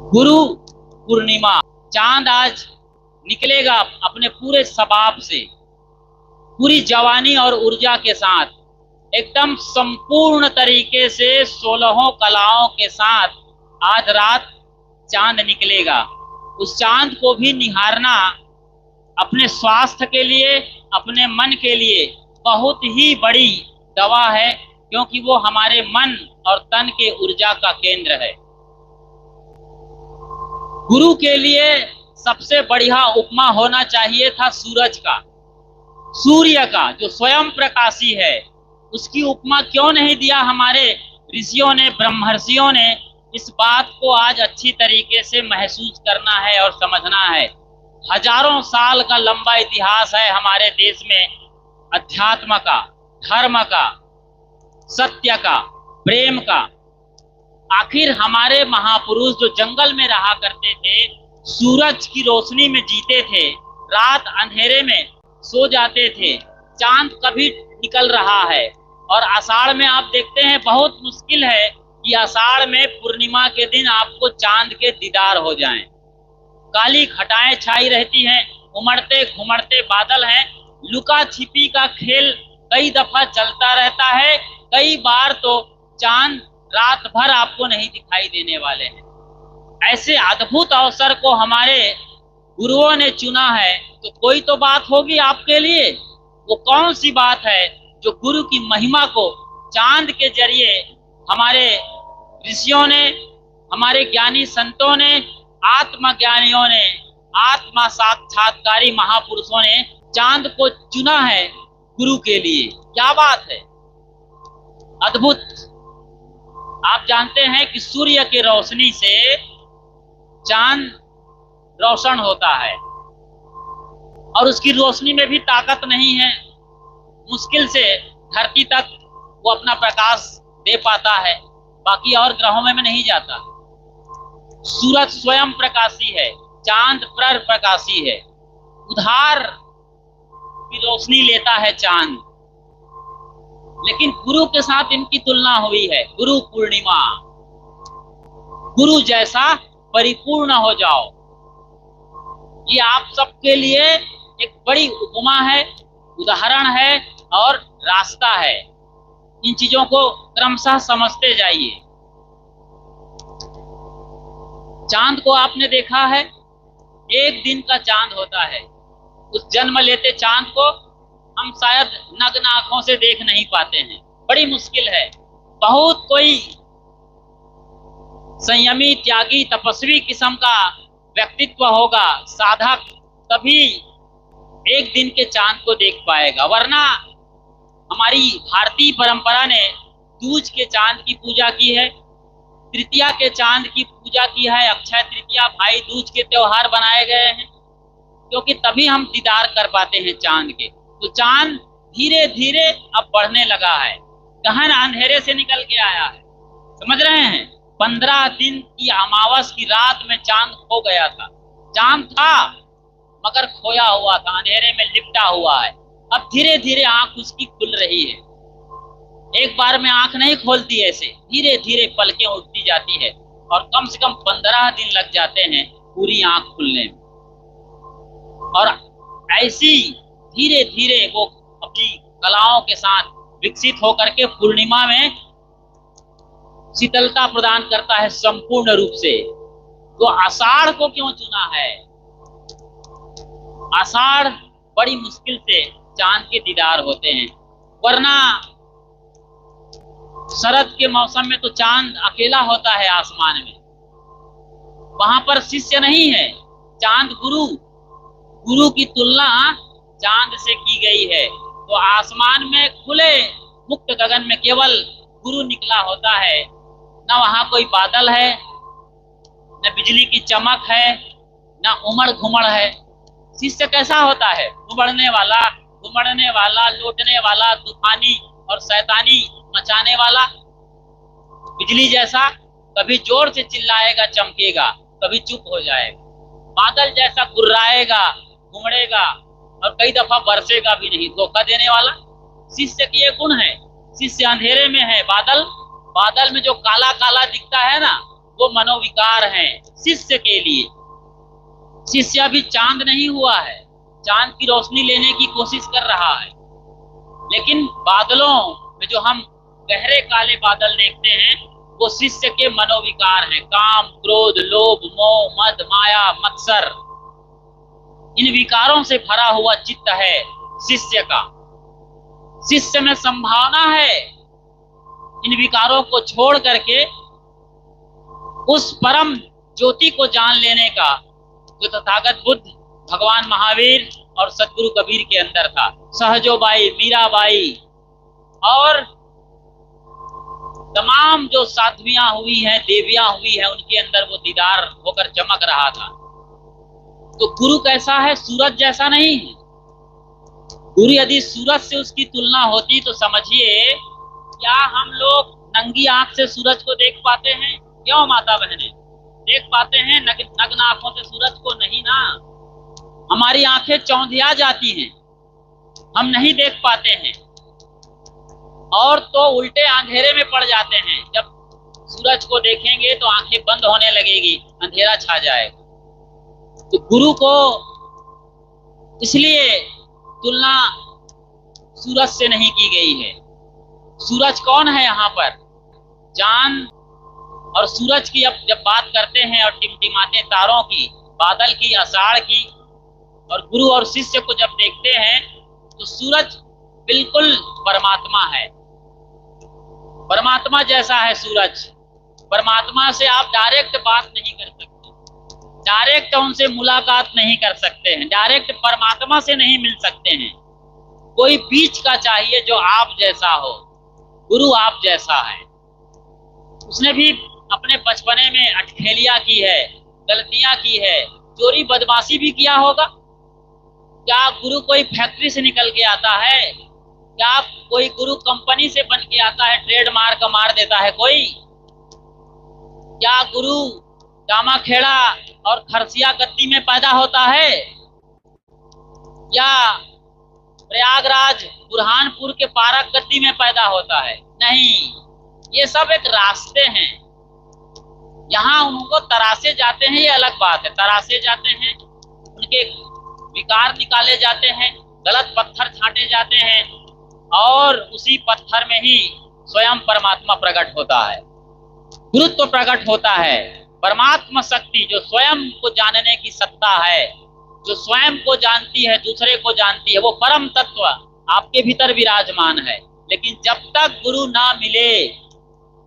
गुरु पूर्णिमा, चांद आज निकलेगा अपने पूरे शबाब से, पूरी जवानी और ऊर्जा के साथ एकदम संपूर्ण तरीके से 16 कलाओं के साथ आज रात चांद निकलेगा। उस चांद को भी निहारना अपने स्वास्थ्य के लिए, अपने मन के लिए बहुत ही बड़ी दवा है, क्योंकि वो हमारे मन और तन के ऊर्जा का केंद्र है। गुरु के लिए सबसे बढ़िया उपमा होना चाहिए था सूरज का, सूर्य का, जो स्वयं प्रकाशी है। उसकी उपमा क्यों नहीं दिया हमारे ऋषियों ने, ब्रह्मर्षियों ने? इस बात को आज अच्छी तरीके से महसूस करना है और समझना है। हजारों साल का लंबा इतिहास है हमारे देश में अध्यात्म का, धर्म का, सत्य का, प्रेम का। आखिर हमारे महापुरुष जो जंगल में रहा करते थे, सूरज की रोशनी में जीते थे, रात अंधेरे में सो जाते थे, चांद कभी निकल रहा है। और आषाढ़ में आप देखते हैं बहुत मुश्किल है कि आषाढ़ में पूर्णिमा के दिन आपको चांद के दीदार हो जाएं। काली घटाएं छाई रहती हैं, उमड़ते घुमड़ते बादल हैं, लुका छिपी का खेल कई दफा चलता रहता है। कई बार तो चांद रात भर आपको नहीं दिखाई देने वाले हैं। ऐसे अद्भुत अवसर को हमारे गुरुओं ने चुना है, तो कोई तो बात होगी आपके लिए। वो कौन सी बात है जो गुरु की महिमा को चांद के जरिए हमारे ऋषियों ने, हमारे ज्ञानी संतों ने, आत्मज्ञानियों ने, आत्मा साक्षात्कारी महापुरुषों ने चांद को चुना है गुरु के लिए? क्या बात है, अद्भुत। आप जानते हैं कि सूर्य की रोशनी से चांद रोशन होता है और उसकी रोशनी में भी ताकत नहीं है। मुश्किल से धरती तक वो अपना प्रकाश दे पाता है, बाकी और ग्रहों में नहीं जाता। सूरज स्वयं प्रकाशी है, चांद प्रकाशी है, उधार की रोशनी लेता है चांद। लेकिन गुरु के साथ इनकी तुलना हुई है। गुरु पूर्णिमा, गुरु जैसा परिपूर्ण हो जाओ, ये आप सबके लिए एक बड़ी उपमा है, उदाहरण है और रास्ता है। इन चीजों को क्रमशः समझते जाइए। चांद को आपने देखा है, एक दिन का चांद होता है। उस जन्म लेते चांद को हम शायद नग्न आंखों से देख नहीं पाते हैं, बड़ी मुश्किल है। बहुत कोई संयमी, त्यागी, तपस्वी किस्म का व्यक्तित्व होगा, साधक, तभी एक दिन के चांद को देख पाएगा। वरना हमारी भारतीय परंपरा ने दूज के चांद की पूजा की है, तृतीया के चांद की पूजा की है, अक्षय तृतीया, भाई दूज के त्योहार बनाए गए हैं, क्योंकि तभी हम दीदार कर पाते हैं चांद के। तो चांद धीरे धीरे अब बढ़ने लगा है, गहन अंधेरे से निकल के आया है। समझ रहे हैं? 15 दिन की अमावस की रात में चांद खो गया था। चांद था मगर खोया हुआ था, अंधेरे में लिपटा हुआ है। अब धीरे धीरे आंख उसकी खुल रही है। एक बार में आंख नहीं खोलती, ऐसे धीरे धीरे पलकें उठती जाती है और कम से कम 15 दिन लग जाते हैं पूरी आंख खुलने में। और ऐसी धीरे धीरे वो अपनी कलाओं के साथ विकसित होकर के पूर्णिमा में शीतलता प्रदान करता है संपूर्ण रूप से। तो आषाढ़ को क्यों चुना है? आषाढ़ बड़ी मुश्किल से चांद के दीदार होते हैं, वरना शरद के मौसम में तो चांद अकेला होता है आसमान में। वहां पर शिष्य नहीं है, चांद गुरु की तुलना चांद से की गई है। तो आसमान में खुले मुक्त गगन में केवल गुरु निकला होता है। न वहां कोई बादल है, न बिजली की चमक है, न उमड़ घुमड़ है। शिष्य कैसा होता है? उमड़ने वाला, घुमड़ने वाला, लौटने वाला, तूफानी और शैतानी मचाने वाला। बिजली जैसा कभी जोर से चिल्लाएगा, चमकेगा, कभी चुप हो जाएगा। बादल जैसा गुर्राएगा, घुमड़ेगा और कई दफा बरसेगा भी नहीं, धोखा देने वाला। शिष्य की ये गुण है। शिष्य अंधेरे में है, बादल में जो काला काला दिखता है ना, वो मनोविकार हैं शिष्य के लिए। शिष्य अभी चांद नहीं हुआ है, चांद की रोशनी लेने की कोशिश कर रहा है, लेकिन बादलों में जो हम गहरे काले बादल देखते हैं वो शिष्य के मनोविकार हैं। काम, क्रोध, लोभ, मोह, मद, माया, मत्सर, इन विकारों से भरा हुआ चित्त है शिष्य का। शिष्य में संभावना है इन विकारों को छोड़ करके उस परम ज्योति को जान लेने का जो तथागत बुद्ध, भगवान महावीर और सदगुरु कबीर के अंदर था। सहजोबाई, मीराबाई और तमाम जो साध्वियां हुई हैं, देवियां हुई हैं, उनके अंदर वो दीदार होकर चमक रहा था। तो गुरु कैसा है? सूरज जैसा नहीं है। गुरु यदि सूरज से उसकी तुलना होती तो समझिए, क्या हम लोग नंगी आंख से सूरज को देख पाते हैं? क्यों माता बहनें? देख पाते हैं नग्न आंखों से सूरज को? नहीं ना। हमारी आंखें चौंधिया जाती हैं, हम नहीं देख पाते हैं, और तो उल्टे अंधेरे में पड़ जाते हैं। जब सूरज को देखेंगे तो आंखें बंद होने लगेगी, अंधेरा छा जाएगा। तो गुरु को इसलिए तुलना सूरज से नहीं की गई है। सूरज कौन है यहाँ पर? चांद और सूरज की अब जब बात करते हैं और टिमटिमाते तारों की, बादल की, आषाढ़ की, और गुरु और शिष्य को जब देखते हैं तो सूरज बिल्कुल परमात्मा है, परमात्मा जैसा है सूरज। परमात्मा से आप डायरेक्ट बात नहीं कर सकते, डायरेक्ट उनसे मुलाकात नहीं कर सकते हैं, डायरेक्ट परमात्मा से नहीं मिल सकते हैं। कोई बीच का चाहिए जो आप जैसा हो। गुरु आप जैसा है। उसने भी अपने बचपने में अटखेलियां की है, गलतियां की है, चोरी बदमाशी भी किया होगा। क्या गुरु कोई फैक्ट्री से निकल के आता है? क्या कोई गुरु कंपनी से बन के आता है, ट्रेडमार्क मार देता है कोई? क्या गुरु दामाखेड़ा और खरसिया गद्दी में पैदा होता है? या प्रयागराज बुरहानपुर के पारक गद्दी में पैदा होता है? नहीं, ये सब एक रास्ते हैं। यहाँ उनको तरासे जाते हैं, ये अलग बात है। तरासे जाते हैं, उनके विकार निकाले जाते हैं, गलत पत्थर छांटे जाते हैं, और उसी पत्थर में ही स्वयं परमात्मा प्रकट होता है, गुरुत्व प्रकट होता है। परमात्मा शक्ति जो स्वयं को जानने की सत्ता है, जो स्वयं को जानती है, दूसरे को जानती है, वो परम तत्व आपके भीतर विराजमान है। लेकिन जब तक गुरु ना मिले,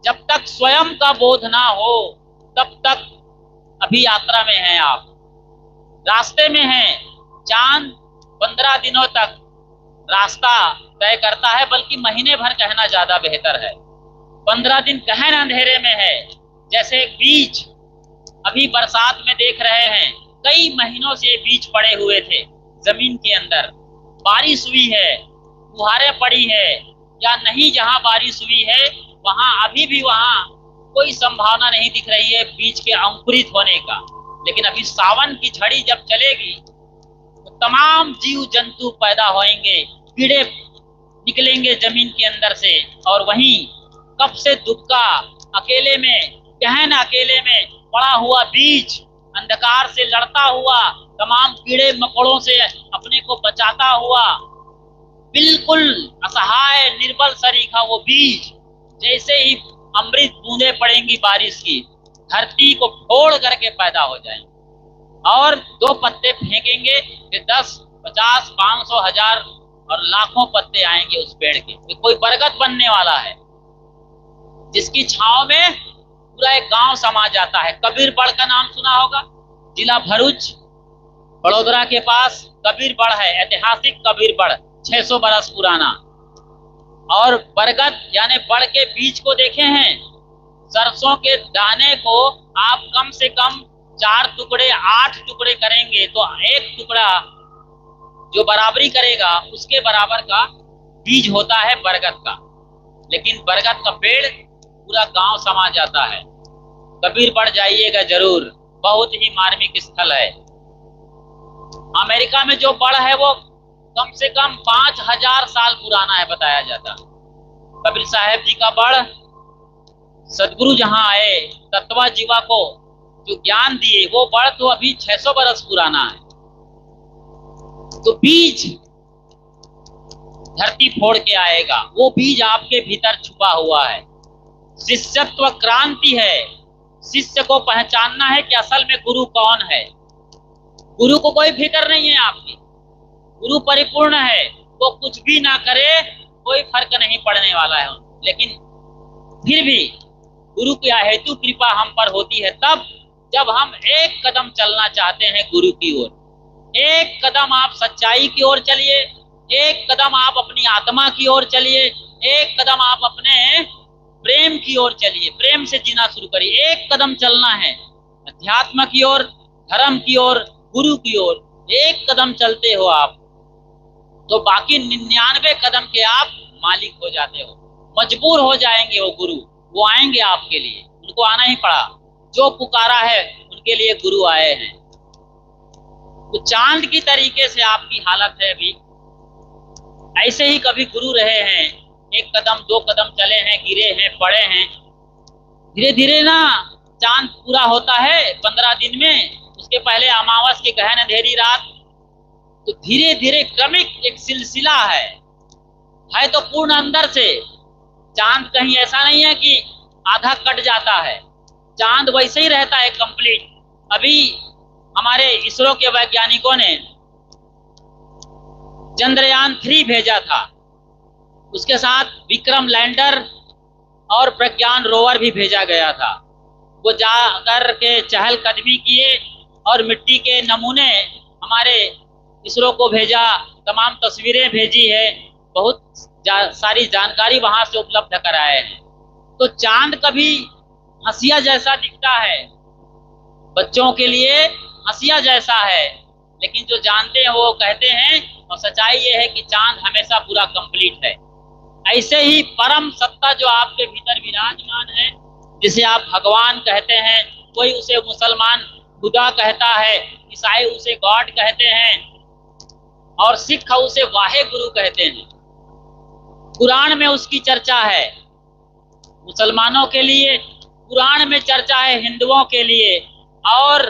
जब तक स्वयं का बोध ना हो, तब तक अभी यात्रा में हैं आप, रास्ते में हैं। चांद 15 दिनों तक रास्ता तय करता है, बल्कि महीने भर कहना ज्यादा बेहतर है। 15 दिन गहन अंधेरे में है। जैसे एक बीज अभी बरसात में देख रहे हैं, कई महीनों से बीज पड़े हुए थे जमीन के अंदर, बारिश हुई है, फुहारें पड़ी है या नहीं, जहां बारिश हुई है वहां अभी भी वहां कोई संभावना नहीं दिख रही है बीज के अंकुरित होने का। लेकिन अभी सावन की झड़ी जब चलेगी तो तमाम जीव जंतु पैदा होंगे, कीड़े निकलेंगे जमीन के अंदर से, और वहीं कब से दुबका अकेले में, गहन अकेले में पड़ा हुआ बीज अंधकार से लड़ता हुआ, तमाम कीड़े मकोड़ों से अपने को बचाता हुआ, बिल्कुल असहाय निर्बल सरीखा वो बीज, जैसे ही अमृत बूंदे पड़ेंगी बारिश की, धरती को फोड़ करके पैदा हो जाएंगे। और 2 पत्ते फेंकेंगे कि 10, 50, 500, 1000 और लाखों पत्ते आएंगे उस पेड़ के। तो कोई बरगद बनने वाला है जिसकी छांव में पूरा एक गांव समा जाता है। कबीरबड़ का नाम सुना होगा, जिला भरूच, बड़ोदरा के पास कबीरबड़ है, ऐतिहासिक कबीरबड़, 600 बरस पुराना। और बरगद यानी बड़ के बीज को देखे हैं? सरसों के दाने को आप कम से कम 4 टुकड़े, 8 टुकड़े करेंगे तो एक टुकड़ा जो बराबरी करेगा उसके बराबर का बीज होता है बरगद का। लेकिन बरगद का पेड़ पूरा गांव समा जाता है। कबीरबड़ जाइएगा जरूर, बहुत ही मार्मिक स्थल है। अमेरिका में जो बड़ है वो कम से कम 5000 साल पुराना है बताया जाता। कबीर साहब जी का बड़ सदगुरु जहां आए, तत्वा जीवा को जो ज्ञान दिए, वो बड़ तो अभी 600 बरस पुराना है। तो बीज धरती फोड़ के आएगा, वो बीज आपके भीतर छुपा हुआ है। शिष्यत्व क्रांति है। शिष्य को पहचानना है कि असल में गुरु कौन है। गुरु को कोई फिक्र नहीं है आपकी, गुरु परिपूर्ण है, वो कुछ भी ना करे कोई फर्क नहीं पड़ने वाला है। लेकिन फिर भी गुरु की अहेतु कृपा हम पर होती है तब जब हम एक कदम चलना चाहते हैं गुरु की ओर। एक कदम आप सच्चाई की ओर चलिए, एक कदम आप अपनी आत्मा की ओर चलिए, एक कदम आप अपने प्रेम की ओर चलिए, प्रेम से जीना शुरू करिए। एक कदम चलना है अध्यात्म की ओर, धर्म की ओर, गुरु की ओर। एक कदम चलते हो आप तो बाकी 99 कदम के आप मालिक हो जाते हो। मजबूर हो जाएंगे वो गुरु, वो आएंगे आपके लिए, उनको आना ही पड़ा। जो पुकारा है उनके लिए गुरु आए हैं। तो चांद की तरीके से आपकी हालत है अभी। ऐसे ही कभी गुरु रहे हैं, एक कदम दो कदम चले हैं, गिरे हैं, पड़े हैं। धीरे धीरे ना चांद पूरा होता है 15 दिन में, उसके पहले अमावस की गहन अंधेरी रात। तो धीरे धीरे क्रमिक एक सिलसिला है तो पूर्ण अंदर से। चांद कहीं ऐसा नहीं है कि आधा कट जाता है, चांद वैसे ही रहता है कंप्लीट। अभी हमारे इसरो के वैज्ञानिकों ने चंद्रयान 3 भेजा था, उसके साथ विक्रम लैंडर और प्रज्ञान रोवर भी भेजा गया था। वो जाकर के चहलकदमी किए और मिट्टी के नमूने हमारे इसरो को भेजा, तमाम तस्वीरें भेजी है, बहुत सारी जानकारी वहां से उपलब्ध कराए हैं। तो चांद कभी हंसिया जैसा दिखता है, बच्चों के लिए हंसिया जैसा है, लेकिन जो जानते हैं वो कहते हैं, और सच्चाई ये है कि चांद हमेशा पूरा कंप्लीट है। ऐसे ही परम सत्ता जो आपके भीतर विराजमान है, जिसे आप भगवान कहते हैं, कोई उसे मुसलमान खुदा कहता है, ईसाई उसे गॉड कहते हैं और सिख उसे वाहे गुरु कहते हैं। कुरान में उसकी चर्चा है मुसलमानों के लिए, कुरान में चर्चा है हिंदुओं के लिए, और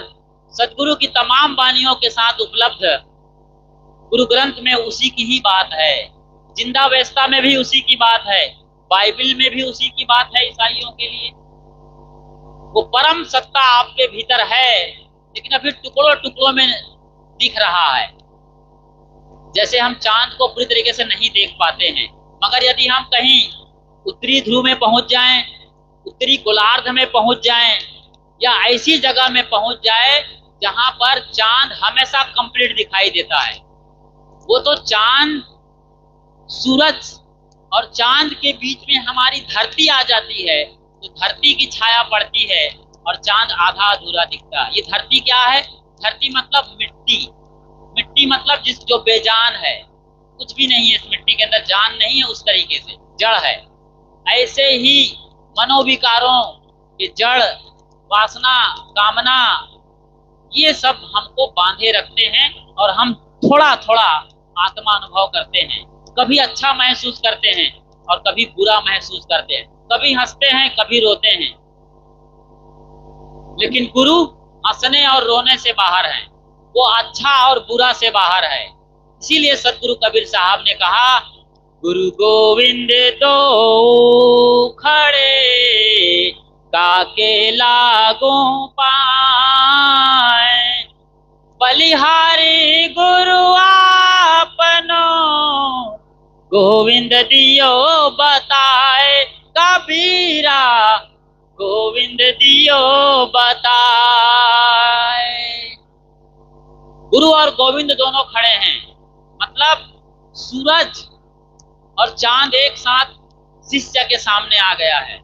सदगुरु की तमाम वाणियों के साथ उपलब्ध गुरु ग्रंथ में उसी की ही बात है। जिंदा वेस्ता में भी उसी की बात है, बाइबल में भी उसी की बात है ईसाइयों के लिए। वो परम सत्ता आपके भीतर है, लेकिन अभी टुकड़ों टुकड़ों में दिख रहा है। जैसे हम चांद को पूरी तरीके से नहीं देख पाते हैं, मगर यदि हम कहीं उत्तरी ध्रुव में पहुंच जाएं, उत्तरी गोलार्ध में पहुंच जाएं, या ऐसी जगह में पहुंच जाए जहां पर चांद हमेशा कंप्लीट दिखाई देता है, वो तो चांद, सूरज और चांद के बीच में हमारी धरती आ जाती है, तो धरती की छाया पड़ती है और चांद आधा अधूरा दिखता है। ये धरती क्या है? धरती मतलब मिट्टी, मिट्टी मतलब जो बेजान है, कुछ भी नहीं है इस मिट्टी के अंदर, जान नहीं है, उस तरीके से जड़ है। ऐसे ही मनोविकारों के जड़, वासना, कामना, ये सब हमको बांधे रखते हैं और हम थोड़ा थोड़ा आत्मा अनुभव करते हैं। कभी अच्छा महसूस करते हैं और कभी बुरा महसूस करते हैं, कभी हंसते हैं कभी रोते हैं। लेकिन गुरु हंसने और रोने से बाहर है, वो अच्छा और बुरा से बाहर है। इसीलिए सतगुरु कबीर साहब ने कहा, गुरु गोविंद दो खड़े काके लागो पाए, बलिहारी गुरु आपनो गोविंद दियो बताए, कबीरा गोविंद दियो बताए। गुरु और गोविंद दोनों खड़े हैं, मतलब सूरज और चांद एक साथ शिष्य के सामने आ गया है।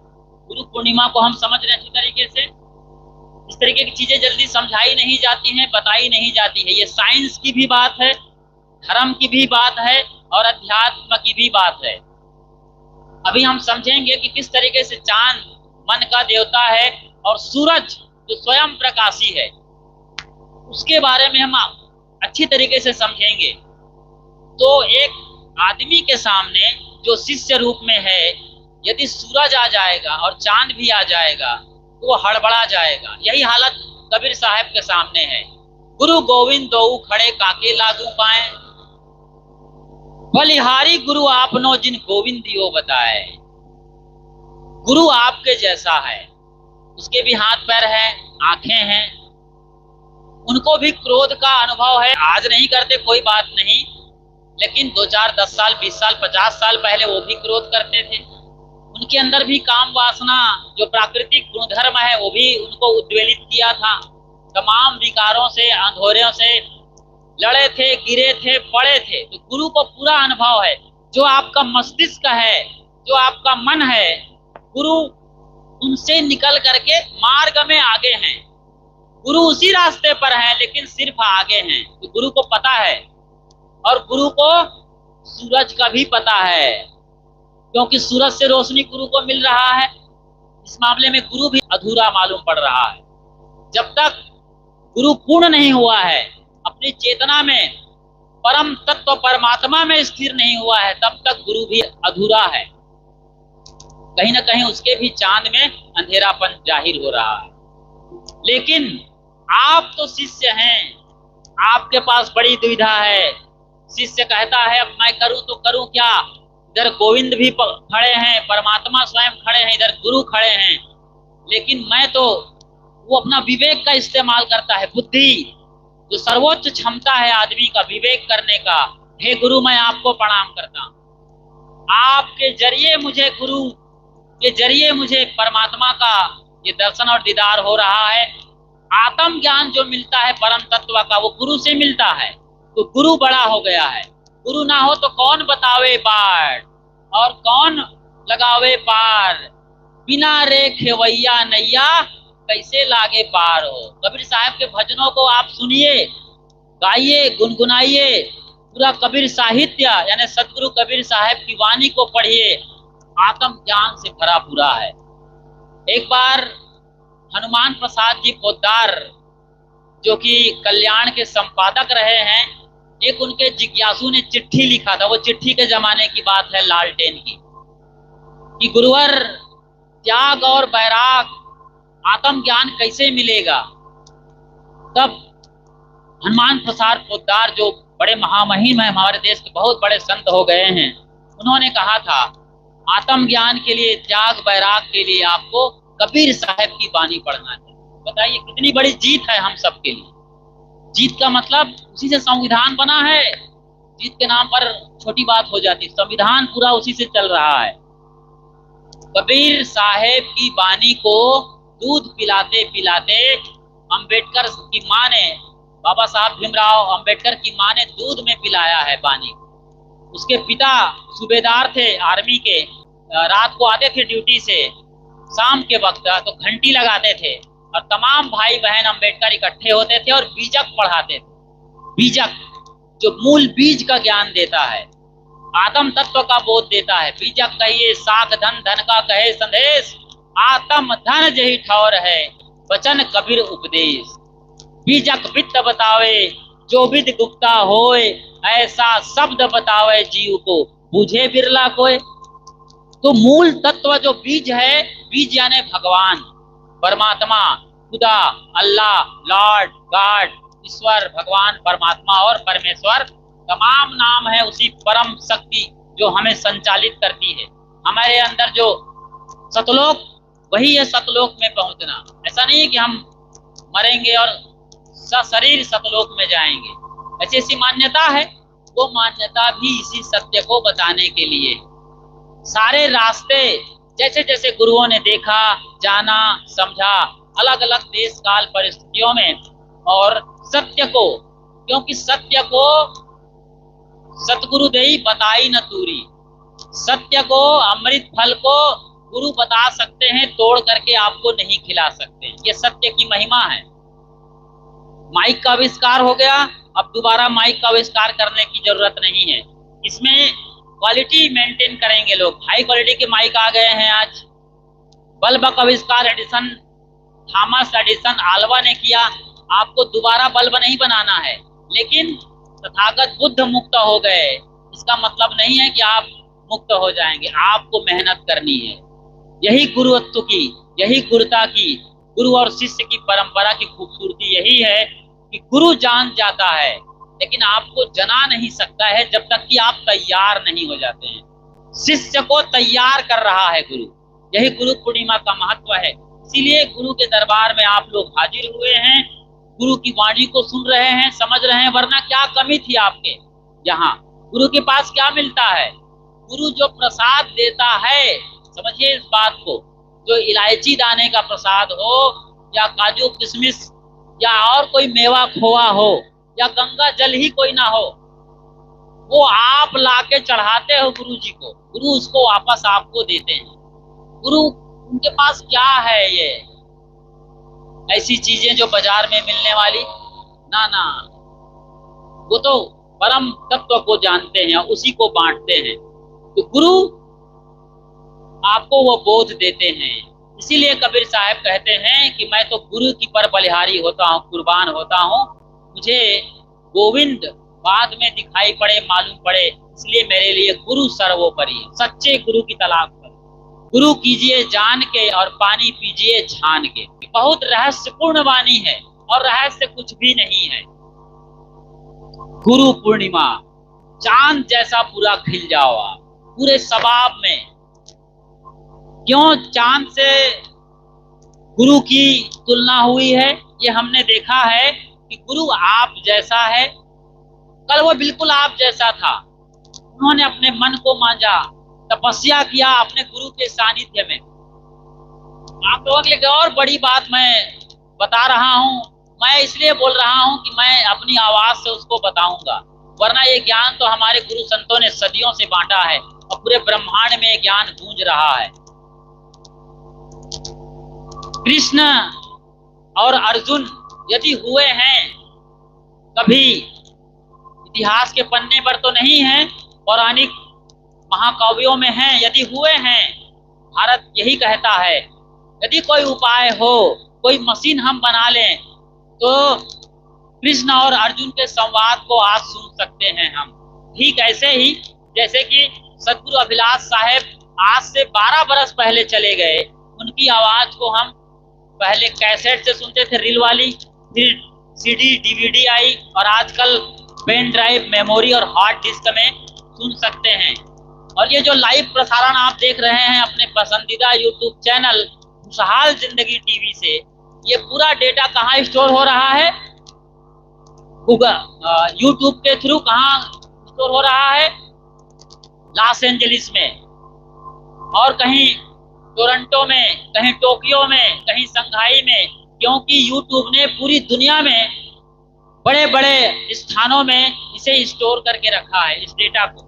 गुरु पूर्णिमा को हम समझ रहे हैं अच्छी तरीके से। इस तरीके की चीजें जल्दी समझाई नहीं जाती हैं, बताई नहीं जाती है। ये साइंस की भी बात है, धर्म की भी बात है और अध्यात्म की भी बात है। अभी हम समझेंगे कि किस तरीके से चांद मन का देवता है और सूरज जो स्वयं प्रकाशी है, उसके बारे में हम अच्छी तरीके से समझेंगे। तो एक आदमी के सामने जो शिष्य रूप में है यदि सूरज आ जाएगा और चांद भी आ जाएगा तो वो हड़बड़ा जाएगा। यही हालत कबीर साहब के सामने है। गुरु गोविंद दो खड़े काके लागू पाए, बलिहारी गुरु आपनो जिन गोविंद दियो बताए। गुरु आपके जैसा है, उसके भी हाथ पैर हैं, आंखें हैं, उनको भी क्रोध का अनुभव है। आज नहीं करते कोई बात नहीं, लेकिन 2, 4, 10 साल, 20 साल, 50 साल पहले वो भी क्रोध करते थे। उनके अंदर भी काम वासना जो प्राकृतिक गुणधर्म है वो भी उनको उद्वेलित किया था। तमाम विकारों से, अंधोरियों से लड़े थे, गिरे थे, पड़े थे। तो गुरु को पूरा अनुभव है। जो आपका मस्तिष्क है, जो आपका मन है, गुरु उनसे निकल करके मार्ग में आगे हैं। गुरु उसी रास्ते पर हैं लेकिन सिर्फ आगे हैं। तो गुरु को पता है, और गुरु को सूरज का भी पता है, क्योंकि सूरज से रोशनी गुरु को मिल रहा है। इस मामले में गुरु भी अधूरा मालूम पड़ रहा है। जब तक गुरु पूर्ण नहीं हुआ है, अपनी चेतना में परम तत्व परमात्मा में स्थिर नहीं हुआ है, तब तक गुरु भी अधूरा है। कहीं ना कहीं उसके भी चांद में अंधेरापन जाहिर हो रहा है। लेकिन आप तो शिष्य हैं, आपके पास बड़ी दुविधा है। शिष्य कहता है अब मैं करूं तो करूं क्या। इधर गोविंद भी खड़े हैं, परमात्मा स्वयं खड़े हैं, इधर गुरु खड़े हैं, लेकिन मैं तो, वो अपना विवेक का इस्तेमाल करता है, बुद्धि जो सर्वोच्च क्षमता है आदमी का विवेक करने का। हे गुरु मैं आपको प्रणाम करता हूं, आपके जरिए मुझे, गुरु के जरिए मुझे परमात्मा का ये दर्शन और दीदार हो रहा है। आत्म ज्ञान जो मिलता है परम तत्व का, वो गुरु से मिलता है। तो गुरु बड़ा हो गया है। गुरु ना हो तो कौन बतावे बाढ़ और कौन लगावे पार, बिना रे खेवैया नैया कैसे लागे पार हो। कबीर साहब के भजनों को आप सुनिए, गाइए, गुनगुनाइए। पूरा कबीर साहित्य यानी सदगुरु कबीर साहब की वाणी को पढ़िए। आत्म ज्ञान से भरा पूरा है। एक बार हनुमान प्रसाद जी पोद्दार, जो कि कल्याण के संपादक रहे हैं, एक उनके जिज्ञासु ने चिट्ठी लिखा था। वो चिट्ठी के जमाने की बात है, लालटेन की, कि गुरुवर त्याग और बैराग, आत्म ज्ञान कैसे मिलेगा। तब हनुमान प्रसाद पोद्दार, जो बड़े महामहिम है, हमारे देश के बहुत बड़े संत हो गए हैं, उन्होंने कहा था आत्म ज्ञान के लिए, त्याग बैराग के लिए आपको कबीर साहब की वाणी पढ़ना चाहिए। बताइए कितनी बड़ी जीत है हम सबके लिए। जीत का मतलब उसी से संविधान बना है। जीत के नाम पर छोटी बात हो जाती, संविधान पूरा उसी से चल रहा है। कबीर साहब की वाणी को दूध पिलाते पिलाते अंबेडकर की माँ ने, बाबा साहब भीमराव अंबेडकर की माँ ने दूध में पिलाया है वाणी। उसके पिता सूबेदार थे आर्मी के, रात को आते थे ड्यूटी से, शाम के वक्त तो घंटी लगाते थे और तमाम भाई बहन अंबेडकर इकट्ठे होते थे और बीजक पढ़ाते थे। बीजक जो मूल बीज का ज्ञान देता है, आत्म तत्व का बोध देता है। बीजक कहिए साख धन, धन का कहे संदेश, आत्म धन जही ठौर है, वचन कबीर उपदेश। बीजक वित्त बतावे जो विद गुप्ता होए, ऐसा शब्द बतावे जीव को, बुझे बिरला कोय। तो मूल तत्व जो बीज है, बीज यानी भगवान, परमात्मा, खुदा, अल्लाह, लॉर्ड, गॉड, ईश्वर, भगवान, परमात्मा और परमेश्वर, तमाम नाम है उसी परम शक्ति जो हमें संचालित करती है। हमारे अंदर जो सतलोक, वही है सतलोक में पहुंचना। ऐसा नहीं है कि हम मरेंगे और सशरीर सतलोक में जाएंगे, ऐसी ऐसी मान्यता है। वो मान्यता भी इसी सत्य को बताने के लिए। सारे रास्ते जैसे जैसे गुरुओं ने देखा, जाना, समझा, अलग अलग देश काल परिस्थितियों में, और सत्य को, क्योंकि सत्य को सतगुरु देई बताई न तूरी, सत्य को, अमृत फल को गुरु बता सकते हैं, तोड़ करके आपको नहीं खिला सकते। ये सत्य की महिमा है। माइक का आविष्कार हो गया, अब दोबारा माइक का आविष्कार करने की जरूरत नहीं है। इसमें क्वालिटी मेंटेन करेंगे लोग। हाई क्वालिटी के माइक आ गए हैं आज। बल्ब का आविष्कार एडिसन, थॉमस एडिसन आल्वा ने किया। आपको दोबारा बल्ब नहीं बनाना है, लेकिन तथागत बुद्ध मुक्त हो गए। इसका मतलब नहीं है कि आप मुक्त हो जाएंगे। आपको मेहनत करनी है। यही गुरुत्व की, यही गुरुता की, गुरु और शिष्य की परंपरा की खूबसूरती यही है कि गुरु जान जाता है, लेकिन आपको जना नहीं सकता है जब तक कि आप तैयार नहीं हो जाते हैं। शिष्य को तैयार कर रहा है गुरु। यही गुरु पूर्णिमा का महत्व है। इसीलिए गुरु के दरबार में आप लोग हाजिर हुए हैं, गुरु की वाणी को सुन रहे हैं, समझ रहे हैं। वरना क्या कमी थी आपके यहाँ? गुरु के पास क्या मिलता है? गुरु जो प्रसाद देता है, समझिए इस बात को, जो इलायची दाने का प्रसाद हो या काजू किशमिश या और कोई मेवा खोआ हो या गंगा जल ही कोई ना हो, वो आप लाके चढ़ाते हो गुरु जी को, गुरु उसको वापस आपको देते हैं। गुरु उनके पास क्या है? ये ऐसी चीजें जो बाजार में मिलने वाली ना ना, वो तो परम तत्व को जानते हैं, उसी को बांटते हैं। तो गुरु आपको वो बोध देते हैं। इसीलिए कबीर साहब कहते हैं कि मैं तो गुरु की पर बलिहारी होता हूँ, कुर्बान होता हूँ, मुझे गोविंद बाद में दिखाई पड़े, मालूम पड़े, इसलिए मेरे लिए गुरु सर्वोपरि है। सच्चे गुरु की तलाश करें। गुरु कीजिए जान के और पानी पीजिए छान के। बहुत रहस्यपूर्ण वाणी है और रहस्य कुछ भी नहीं है। गुरु पूर्णिमा, चांद जैसा पूरा खिल जाओ आप पूरे सबाब में। क्यों चांद से गुरु की तुलना हुई है? ये हमने देखा है कि गुरु आप जैसा है। कल वो बिल्कुल आप जैसा था। उन्होंने अपने मन को मांझा, तपस्या किया अपने गुरु के सानिध्य में। आप लोगों के लिए और बड़ी बात मैं बता रहा हूं। मैं इसलिए बोल रहा हूं कि मैं अपनी आवाज से उसको बताऊंगा, वरना ये ज्ञान तो हमारे गुरु संतों ने सदियों से बांटा है और पूरे ब्रह्मांड में ज्ञान गूंज रहा है। कृष्ण और अर्जुन यदि हुए हैं कभी, इतिहास के पन्ने पर तो नहीं है, पौराणिक महाकाव्यों में हैं, यदि हुए हैं, भारत यही कहता है यदि कोई उपाय हो, कोई मशीन हम बना लें, तो कृष्ण और अर्जुन के संवाद को आज सुन सकते हैं हम। ठीक ऐसे ही जैसे कि सदगुरु अभिलाष साहेब आज से 12 बरस पहले चले गए, उनकी आवाज को हम पहले कैसेट से सुनते थे, रील वाली, फिर सीडी डीवीडी आई और आजकल पेन ड्राइव, मेमोरी और हार्ड डिस्क में सुन सकते हैं। और ये जो लाइव प्रसारण आप देख रहे हैं अपने पसंदीदा यूट्यूब चैनल खुशहाल जिंदगी टीवी से, ये पूरा डेटा कहाँ स्टोर हो रहा है? गूगल यूट्यूब के थ्रू कहाँ स्टोर हो रहा है? लॉस एंजलिस में, और कहीं टोरंटो में, कहीं टोक्यो में, कहीं शंघाई में, क्योंकि यूट्यूब ने पूरी दुनिया में बड़े बड़े स्थानों में इसे स्टोर करके रखा है, इस डेटा को।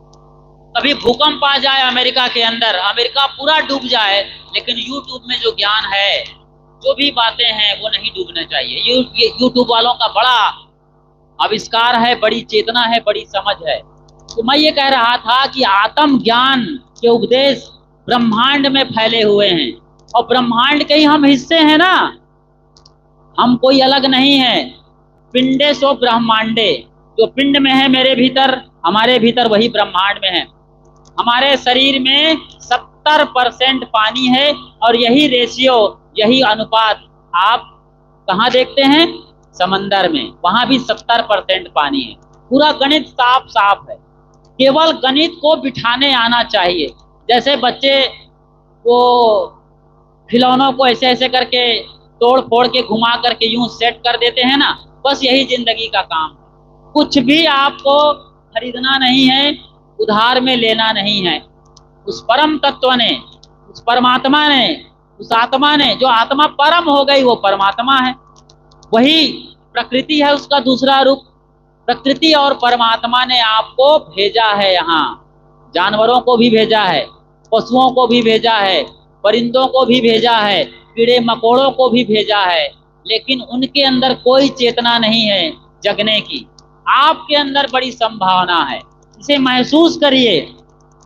कभी भूकंप आ जाए अमेरिका के अंदर, अमेरिका पूरा डूब जाए, लेकिन यूट्यूब में जो ज्ञान है, जो भी बातें हैं, वो नहीं डूबना चाहिए। ये यूट्यूब वालों का बड़ा आविष्कार है, बड़ी चेतना है, बड़ी समझ है। तो मैं ये कह रहा था कि आत्म ज्ञान के उपदेश ब्रह्मांड में फैले हुए हैं और ब्रह्मांड के ही हम हिस्से हैं ना, हम कोई अलग नहीं है। पिंडे सो ब्रह्मांडे, जो पिंड में है मेरे भीतर, हमारे भीतर वही ब्रह्मांड में है। हमारे शरीर में 70% पानी है और यही रेशियो, यही अनुपात आप कहाँ देखते हैं? समंदर में, वहां भी 70% पानी है। पूरा गणित साफ साफ है, केवल गणित को बिठाने आना चाहिए। जैसे बच्चे को खिलौनों को ऐसे ऐसे करके तोड़ फोड़ के घुमा करके यूं सेट कर देते हैं ना, बस यही जिंदगी का काम है। कुछ भी आपको खरीदना नहीं है, उधार में लेना नहीं है। उस परम तत्व ने, उस परमात्मा ने, उस आत्मा ने, जो आत्मा परम हो गई वो परमात्मा है, वही प्रकृति है उसका दूसरा रूप। प्रकृति और परमात्मा ने आपको भेजा है यहाँ, जानवरों को भी भेजा है, पशुओं को भी भेजा है, परिंदों को भी भेजा है, कीड़े मकोड़ों को भी भेजा है, लेकिन उनके अंदर कोई चेतना नहीं है जगने की। आपके अंदर बड़ी संभावना है, इसे महसूस करिए।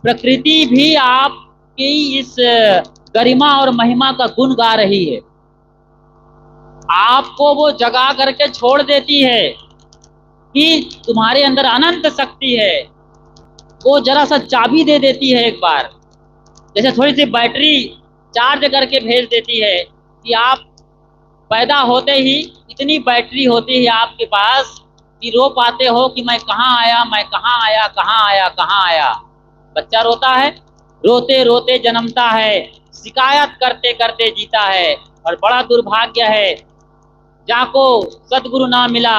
प्रकृति भी आपकी इस गरिमा और महिमा का गुण गा रही है, आपको वो जगा करके छोड़ देती है कि तुम्हारे अंदर अनंत शक्ति है। वो जरा सा चाबी दे देती है एक बार, जैसे थोड़ी सी बैटरी चार्ज करके भेज देती है कि आप पैदा होते ही इतनी बैटरी होती है आपके पास कि रो पाते हो कि मैं कहाँ आया, मैं कहाँ आया, कहाँ आया, कहाँ आया। बच्चा रोता है, रोते रोते जन्मता है, शिकायत करते करते जीता है। और बड़ा दुर्भाग्य है जाको सदगुरु ना मिला,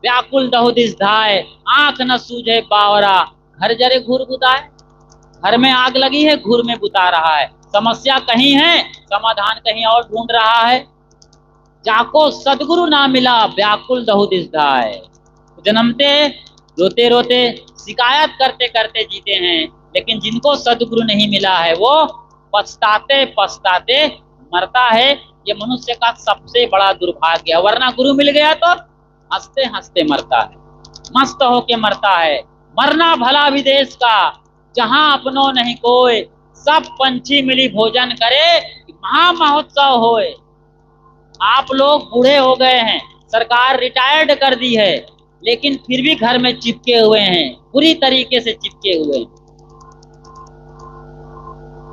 व्याकुल दहुदिस धाय, आंख न सूझे बावरा, घर जरे घूर बुताए। घर में आग लगी है, घूर में बुता रहा है। समस्या कहीं है, समाधान कहीं और ढूंढ रहा है। जाको सदगुरु ना मिला, व्याकुल दहुदिस धाय। जन्मते रोते रोते शिकायत करते करते जीते हैं, लेकिन जिनको सदगुरु नहीं मिला है वो पछताते पछताते मरता है। ये मनुष्य का सबसे बड़ा दुर्भाग्य है। वरना गुरु मिल गया तो हंसते हंसते मरता है, मस्त होके मरता है। मरना भला विदेश का, जहां अपनों नहीं कोई, सब पंछी मिली भोजन करे, महा महोत्सव होए। आप लोग बूढ़े हो गए हैं, सरकार रिटायर्ड कर दी है, लेकिन फिर भी घर में चिपके हुए हैं, बुरी तरीके से चिपके हुए हैं।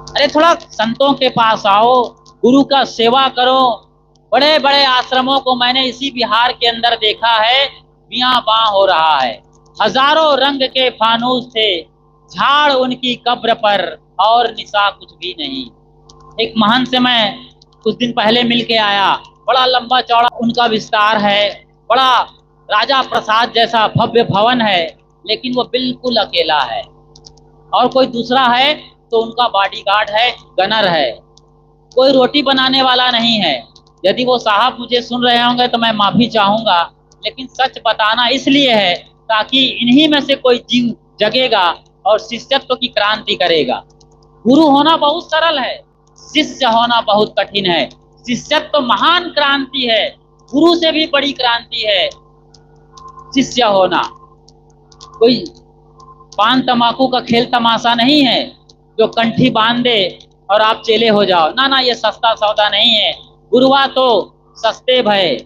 अरे थोड़ा संतों के पास आओ, गुरु का सेवा करो। बड़े बड़े आश्रमों को मैंने इसी बिहार के अंदर देखा है, बियां बां हो रहा है। हजारों रंग के फानूस थे, झाड़ उनकी कब्र पर और निशा कुछ भी नहीं। एक महंत से मैं कुछ दिन पहले मिल के आया, बड़ा लंबा चौड़ा उनका विस्तार है, बड़ा राजा प्रसाद जैसा भव्य भवन है, लेकिन वो बिल्कुल अकेला है। और कोई दूसरा है तो उनका बॉडीगार्ड है, गनर है। कोई रोटी बनाने वाला नहीं है। यदि वो साहब मुझे सुन रहे होंगे तो मैं माफी चाहूंगा, लेकिन सच बताना इसलिए है ताकि इन्हीं में से कोई जीव जगेगा और शिष्यत्व की क्रांति करेगा। गुरु होना बहुत सरल है, शिष्य होना बहुत कठिन है। शिष्यत्व महान क्रांति है, गुरु से भी बड़ी क्रांति है शिष्य होना। कोई पान तमाकू का खेल तमाशा नहीं है जो कंठी बांध दे और आप चेले हो जाओ। ना ना, ये सस्ता सौदा नहीं है। गुरुआ तो सस्ते भय,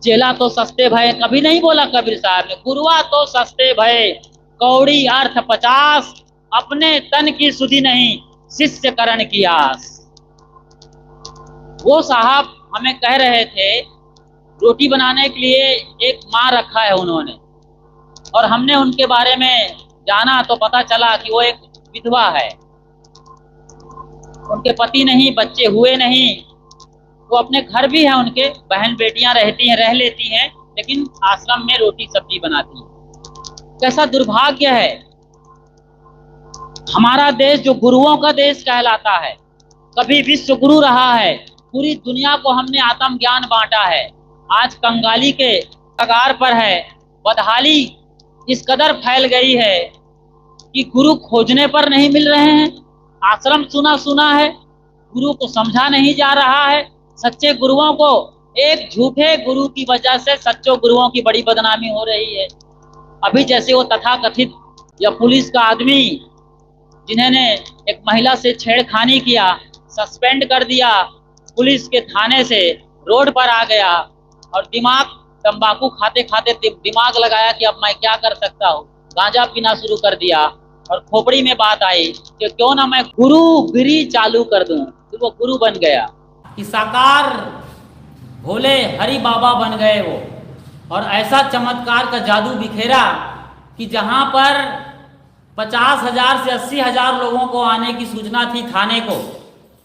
चेला तो सस्ते भय कभी नहीं बोला कबीर साहब ने। गुरुआ तो सस्ते भय, कौड़ी अर्थ 50, अपने तन की सुधि नहीं, शिष्य करण की आस। वो साहब हमें कह रहे थे, रोटी बनाने के लिए एक माँ रखा है उन्होंने, और हमने उनके बारे में जाना तो पता चला कि वो एक विधवा है। उनके पति नहीं, बच्चे हुए नहीं। वो अपने घर भी है, उनके बहन बेटियां रहती हैं, रह लेती हैं, लेकिन आश्रम में रोटी सब्जी बनाती है। कैसा दुर्भाग्य है। हमारा देश जो गुरुओं का देश कहलाता है, कभी विश्व गुरु रहा है, पूरी दुनिया को हमने आत्म ज्ञान बांटा है, आज कंगाली के कगार पर है। बदहाली इस कदर फैल गई है कि गुरु खोजने पर नहीं मिल रहे हैं। आश्रम सुना सुना है, गुरु को समझा नहीं जा रहा है। सच्चे गुरुओं को, एक झूठे गुरु की वजह से सच्चों गुरुओं की बड़ी बदनामी हो रही है। अभी जैसे वो तथाकथित या पुलिस का आदमी जिन्होंने एक महिला से छेड़खानी किया, सस्पेंड कर दिया, पुलिस के थाने से रोड पर आ गया और तंबाकू खाते खाते दिमाग लगाया कि अब मैं क्या कर सकता हूँ, गांजा पीना शुरू कर दिया। और खोपड़ी में बात आई कि क्यों ना मैं गुरुगिरी चालू कर दूं, तो वो गुरु बन गया। कि साकार भोले हरि बाबा बन गए वो, और ऐसा चमत्कार का जादू बिखेरा कि जहां पर 50,000 से 80,000 लोगों को आने की सूचना थी थाने को,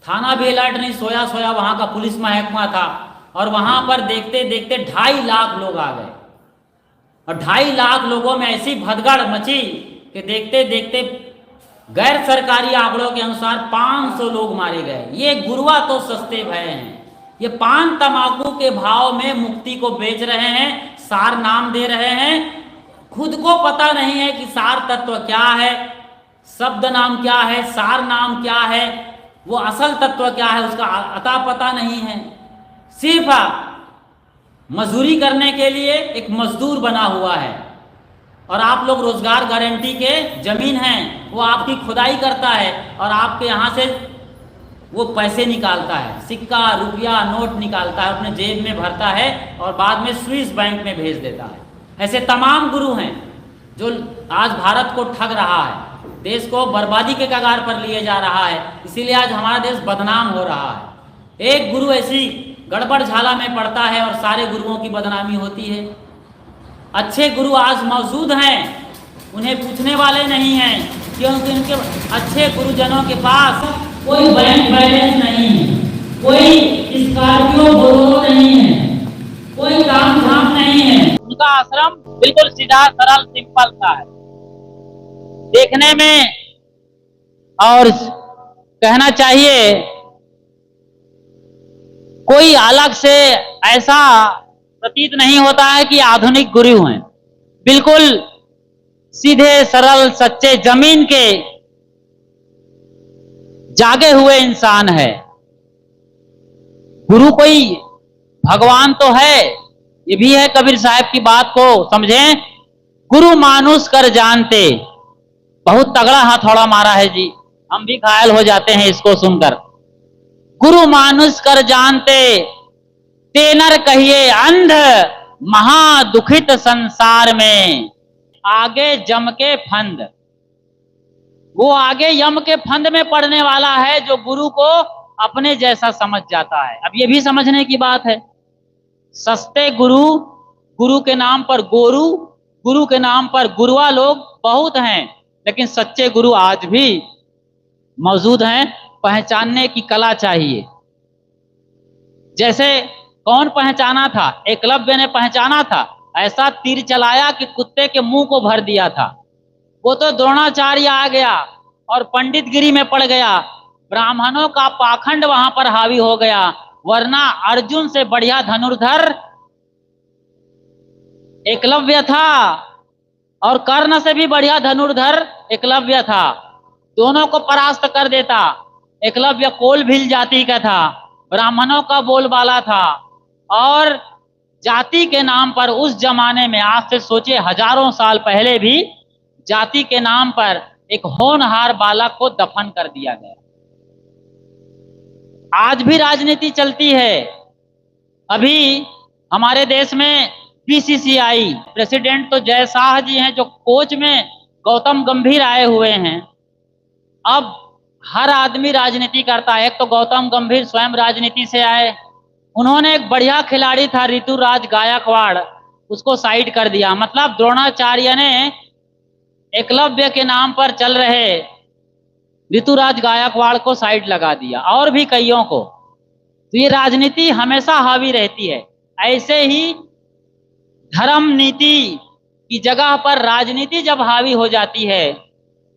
थाना भी अलर्ट नहीं, सोया सोया वहां का पुलिस महकमा था, और वहां पर देखते देखते 2.5 लाख लोग आ गए। और 2.5 लाख लोगों में ऐसी भगदड़ मची कि देखते देखते गैर सरकारी आंकड़ों के अनुसार 500 लोग मारे गए। ये गुरुआ तो सस्ते भय हैं। ये पान तमाकू के भाव में मुक्ति को बेच रहे हैं, सार नाम दे रहे हैं। खुद को पता नहीं है कि सार तत्व क्या है, शब्द नाम क्या है, सार नाम क्या है, वो असल तत्व क्या है, उसका अता पता नहीं है। सिर्फ मजदूरी करने के लिए एक मजदूर बना हुआ है। और आप लोग रोजगार गारंटी के जमीन हैं, वो आपकी खुदाई करता है और आपके यहाँ से वो पैसे निकालता है, सिक्का रुपया नोट निकालता है, अपने जेब में भरता है और बाद में स्विस बैंक में भेज देता है। ऐसे तमाम गुरु हैं जो आज भारत को ठग रहा है। देश को बर्बादी के कगार पर लिए जा रहा है। इसीलिए आज हमारा देश बदनाम हो रहा है। एक गुरु ऐसी गड़बड़ झाला में पड़ता है और सारे गुरुओं की बदनामी होती है। अच्छे गुरु आज मौजूद हैं, उन्हें पूछने वाले नहीं हैं, क्योंकि उनके अच्छे गुरुजनों के पास कोई बैंक बैलेंस नहीं है, कोई स्कॉर्पियो बोलेरो नहीं है, कोई काम धाम नहीं है। उनका आश्रम बिल्कुल सीधा सरल सिंपल सा है देखने में, और कहना चाहिए कोई अलग से ऐसा प्रतीत नहीं होता है कि आधुनिक गुरु हैं। बिल्कुल सीधे सरल सच्चे जमीन के जागे हुए इंसान है। गुरु कोई भगवान तो है, ये भी है कबीर साहब की बात को समझें। गुरु मानुष कर जानते, बहुत तगड़ा हथौड़ा मारा है जी, हम भी घायल हो जाते हैं इसको सुनकर। गुरु मानुष कर जानते, तेनर कहिए अंध, महा दुखित संसार में आगे जम के फंद। वो आगे यम के फंद में पड़ने वाला है जो गुरु को अपने जैसा समझ जाता है। अब ये भी समझने की बात है, सस्ते गुरु, गुरु के नाम पर गोरू, गुरु के नाम पर गुरुआ लोग बहुत हैं, लेकिन सच्चे गुरु आज भी मौजूद हैं। पहचानने की कला चाहिए। जैसे कौन पहचाना था? एकलव्य ने पहचाना था। ऐसा तीर चलाया कि कुत्ते के मुंह को भर दिया था। वो तो द्रोणाचार्य आ गया और पंडित गिरी में पड़ गया, ब्राह्मणों का पाखंड वहां पर हावी हो गया, वरना अर्जुन से बढ़िया धनुर्धर एकलव्य था और कर्ण से भी बढ़िया धनुर्धर एकलव्य था। दोनों को परास्त कर देता। एकलव्य कोल भील जाति का था, ब्राह्मणों का बोलबाला था, और जाति के नाम पर उस जमाने में, आज से सोचे हजारों साल पहले भी, जाति के नाम पर एक होनहार बालक को दफन कर दिया गया। आज भी राजनीति चलती है। अभी हमारे देश में बीसीसीआई प्रेसिडेंट तो जय शाह जी हैं, जो कोच में गौतम गंभीर आए हुए हैं। अब हर आदमी राजनीति करता है। एक तो गौतम गंभीर स्वयं राजनीति से आए, उन्होंने एक बढ़िया खिलाड़ी था ऋतुराज गायकवाड़, उसको साइड कर दिया। मतलब द्रोणाचार्य ने एकलव्य के नाम पर चल रहे ऋतुराज गायकवाड़ को साइड लगा दिया, और भी कईयों को। तो ये राजनीति हमेशा हावी रहती है। ऐसे ही धर्म नीति की जगह पर राजनीति जब हावी हो जाती है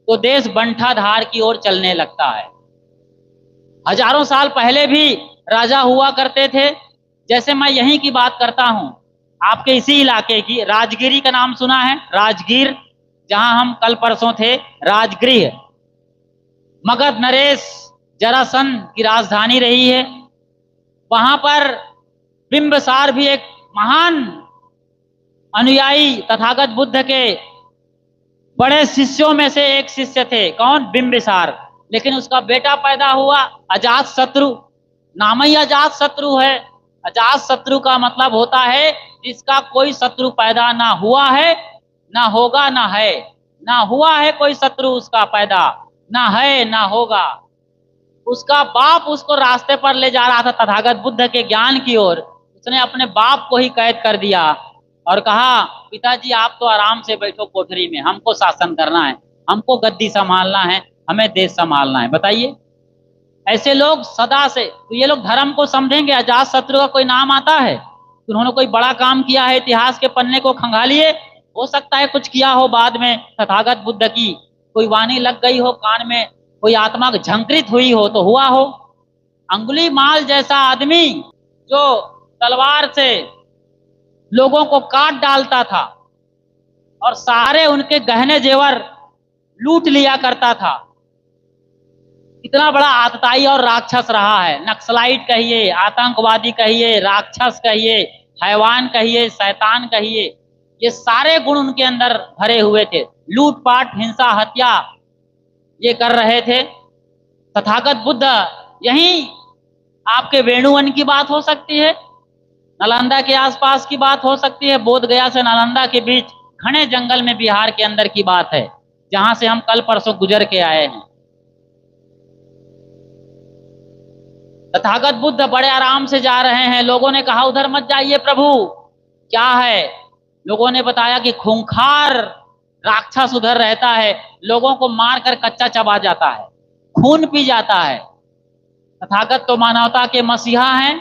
तो देश बंटाधार की ओर चलने लगता है। हजारों साल पहले भी राजा हुआ करते थे। जैसे मैं यहीं की बात करता हूं, आपके इसी इलाके की, राजगिरी का नाम सुना है? राजगीर, जहां हम कल परसों थे, राजगृह मगध नरेश जरासंध की राजधानी रही है। वहां पर बिंबिसार भी एक महान अनुयायी तथागत बुद्ध के बड़े शिष्यों में से एक शिष्य थे। कौन? बिंबिसार। लेकिन उसका बेटा पैदा हुआ अजात शत्रु। नाम ही अजात शत्रु है। अजात शत्रु का मतलब होता है जिसका कोई शत्रु पैदा ना हुआ है, ना होगा, ना है। ना हुआ है कोई शत्रु उसका पैदा, ना है, ना होगा। उसका बाप उसको रास्ते पर ले जा रहा था तथागत बुद्ध के ज्ञान की ओर। उसने अपने बाप को ही कैद कर दिया और कहा, पिताजी आप तो आराम से बैठो कोठरी में, हमको शासन करना है, हमको गद्दी संभालना है, हमें देश संभालना है। बताइए, ऐसे लोग सदा से, तो ये लोग धर्म को समझेंगे? अजात शत्रु का कोई नाम आता है? उन्होंने कोई बड़ा काम किया है, इतिहास के पन्ने को खंगालिए। हो सकता है कुछ किया हो बाद में, तथागत बुद्ध की कोई वाणी लग गई हो कान में, कोई आत्मा झंकृत हुई हो तो हुआ हो। अंगुलीमाल जैसा आदमी जो तलवार से लोगों को काट डालता था और सारे उनके गहने जेवर लूट लिया करता था, इतना बड़ा आतताई और राक्षस रहा है। नक्सलाइट कहिए, आतंकवादी कहिए, राक्षस कहिए, हैवान कहिए, शैतान कहिए, ये सारे गुण उनके अंदर भरे हुए थे। लूटपाट, हिंसा, हत्या ये कर रहे थे। तथागत बुद्ध, यहीं आपके वेणुवन की बात हो सकती है, नालंदा के आसपास की बात हो सकती है, बोध गया से नालंदा के बीच घने जंगल में बिहार के अंदर की बात है, जहां से हम कल परसों गुजर के आए हैं। तथागत बुद्ध बड़े आराम से जा रहे हैं। लोगों ने कहा उधर मत जाइए प्रभु, क्या है? लोगों ने बताया कि खूंखार राक्षस उधर रहता है, लोगों को मारकर कच्चा चबा जाता है, खून पी जाता है। तथागत तो मानवता के मसीहा हैं,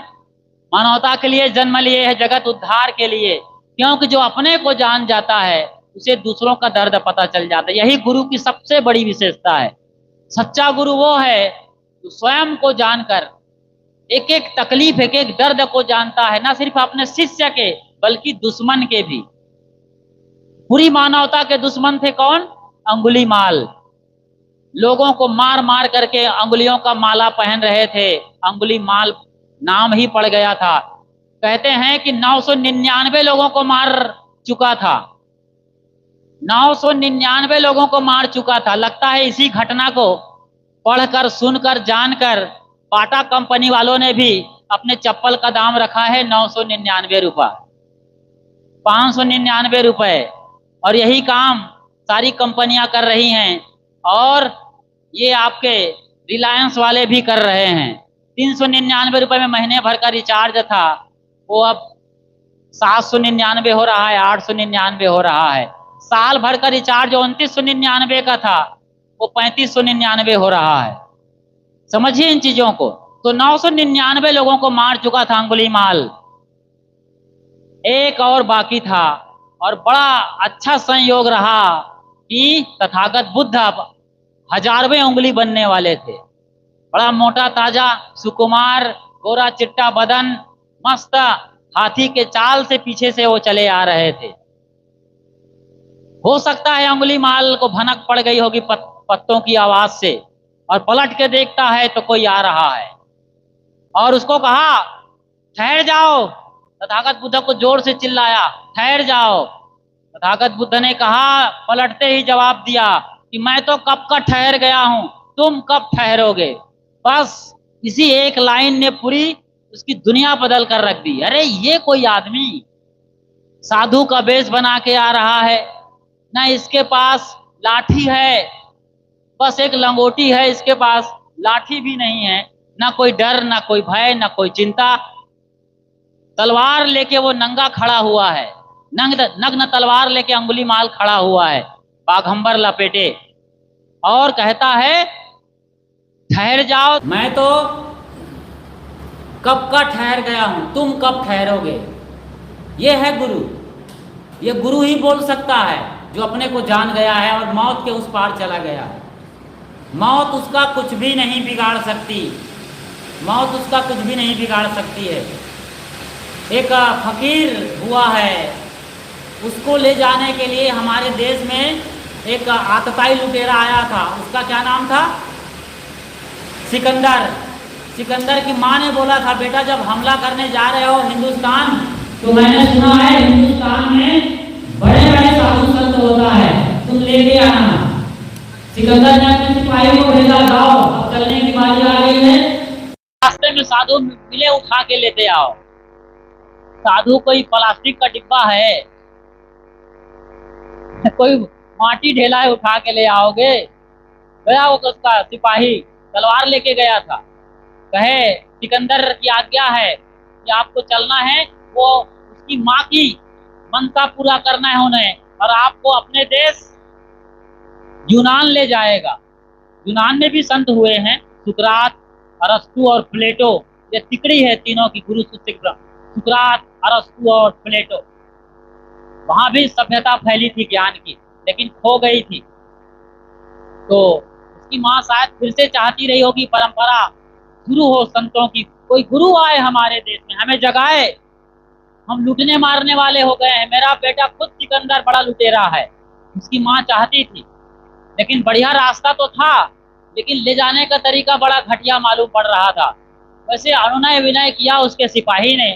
मानवता के लिए जन्म लिए है, जगत उद्धार के लिए। क्योंकि जो अपने को जान जाता है उसे दूसरों का दर्द पता चल जाता है। यही गुरु की सबसे बड़ी विशेषता है। सच्चा गुरु वो है जो स्वयं को जानकर एक एक तकलीफ, एक एक दर्द को जानता है, ना सिर्फ अपने शिष्य के बल्कि दुश्मन के भी। पूरी मानवता के दुश्मन थे कौन? अंगुलीमाल। लोगों को मार मार करके अंगुलियों का माला पहन रहे थे। अंगुलीमाल नाम ही पड़ गया था। कहते हैं कि 999 लोगों को मार चुका था। 999 लोगों को मार चुका था। लगता है इसी घटना को पढ़कर, सुनकर, जानकर बाटा कंपनी वालों ने भी अपने चप्पल का दाम रखा है 999 रुपये, 599 रुपए। और यही काम सारी कंपनियां कर रही हैं, और ये आपके रिलायंस वाले भी कर रहे हैं। 399 रुपए में महीने भर का रिचार्ज था, वो अब 799 हो रहा है, 899 हो रहा है। साल भर का रिचार्ज 2999 का था, वो 3599 हो रहा है। समझिए इन चीजों को। तो 999 लोगों को मार चुका था अंगुलीमाल, एक और बाकी था। और बड़ा अच्छा संयोग रहा कि तथागत बुद्ध अब 1000वें उंगली बनने वाले थे। बड़ा मोटा ताजा, सुकुमार, गोरा चिट्टा बदन, मस्त हाथी के चाल से पीछे से वो चले आ रहे थे। हो सकता है अंगुलीमाल को भनक पड़ गई होगी पत्तों की आवाज से, और पलट के देखता है तो कोई आ रहा है, और उसको कहा ठहर जाओ। तथागत बुद्ध को जोर से चिल्लाया, ठहर जाओ। तथागत बुद्ध ने कहा, पलटते ही जवाब दिया कि मैं तो कब का ठहर गया हूं, तुम कब ठहरोगे? बस इसी एक लाइन ने पूरी उसकी दुनिया बदल कर रख दी। अरे ये कोई आदमी साधु का वेश बना के आ रहा है, ना इसके पास लाठी है, बस एक लंगोटी है इसके पास, लाठी भी नहीं है। ना कोई डर, ना कोई भय, ना कोई चिंता। तलवार लेके वो नंगा खड़ा हुआ है, नग्न तलवार लेके अंगुलीमाल खड़ा हुआ है, बाघंबर लपेटे, और कहता है ठहर जाओ। मैं तो कब का ठहर गया हूं, तुम कब ठहरोगे? ये है गुरु। ये गुरु ही बोल सकता है जो अपने को जान गया है और मौत के उस पार चला गया है। मौत उसका कुछ भी नहीं बिगाड़ सकती, मौत उसका कुछ भी नहीं बिगाड़ सकती है। एक फकीर हुआ है, उसको ले जाने के लिए हमारे देश में एक आतताई लुटेरा आया था। उसका क्या नाम था? सिकंदर। सिकंदर की माँ ने बोला था, बेटा जब हमला करने जा रहे हो हिंदुस्तान, तो मैंने सुना है हिंदुस्तान में बड़े बड़े साधु संत होता है, तुम लेके आना। सिकंदर ने अपने सिपाही को भेजा, जाओ अब चलने की बारी आ गई है, रास्ते में साधु मिले, उठा के लेते आओ। साधु कोई प्लास्टिक का डिब्बा है, कोई माटी ढेला है उठा के ले आओगे? गया वो उसका सिपाही, तलवार लेके गया था। कहे सिकंदर की आज्ञा है कि आपको चलना है, वो उसकी माँ की मनसा पूरा करना है उन्हें, और आपको अपने देश यूनान ले जाएगा। यूनान में भी संत हुए हैं, सुकरात, अरस्तु और प्लेटो। ये तिकड़ी है तीनों की, गुरु शिष्य, सुकरात, अरस्तु और प्लेटो। वहां भी सभ्यता फैली थी ज्ञान की, लेकिन खो गई थी। तो उसकी माँ शायद फिर से चाहती रही होगी परंपरा शुरू हो संतों की, कोई गुरु आए हमारे देश में, हमें जगाए, हम लूटने मारने वाले हो गए हैं। मेरा बेटा खुद सिकंदर बड़ा लुटेरा है, उसकी माँ चाहती थी। लेकिन बढ़िया रास्ता तो था, लेकिन ले जाने का तरीका बड़ा घटिया मालूम पड़ रहा था। वैसे अनुनय विनय किया उसके सिपाही ने,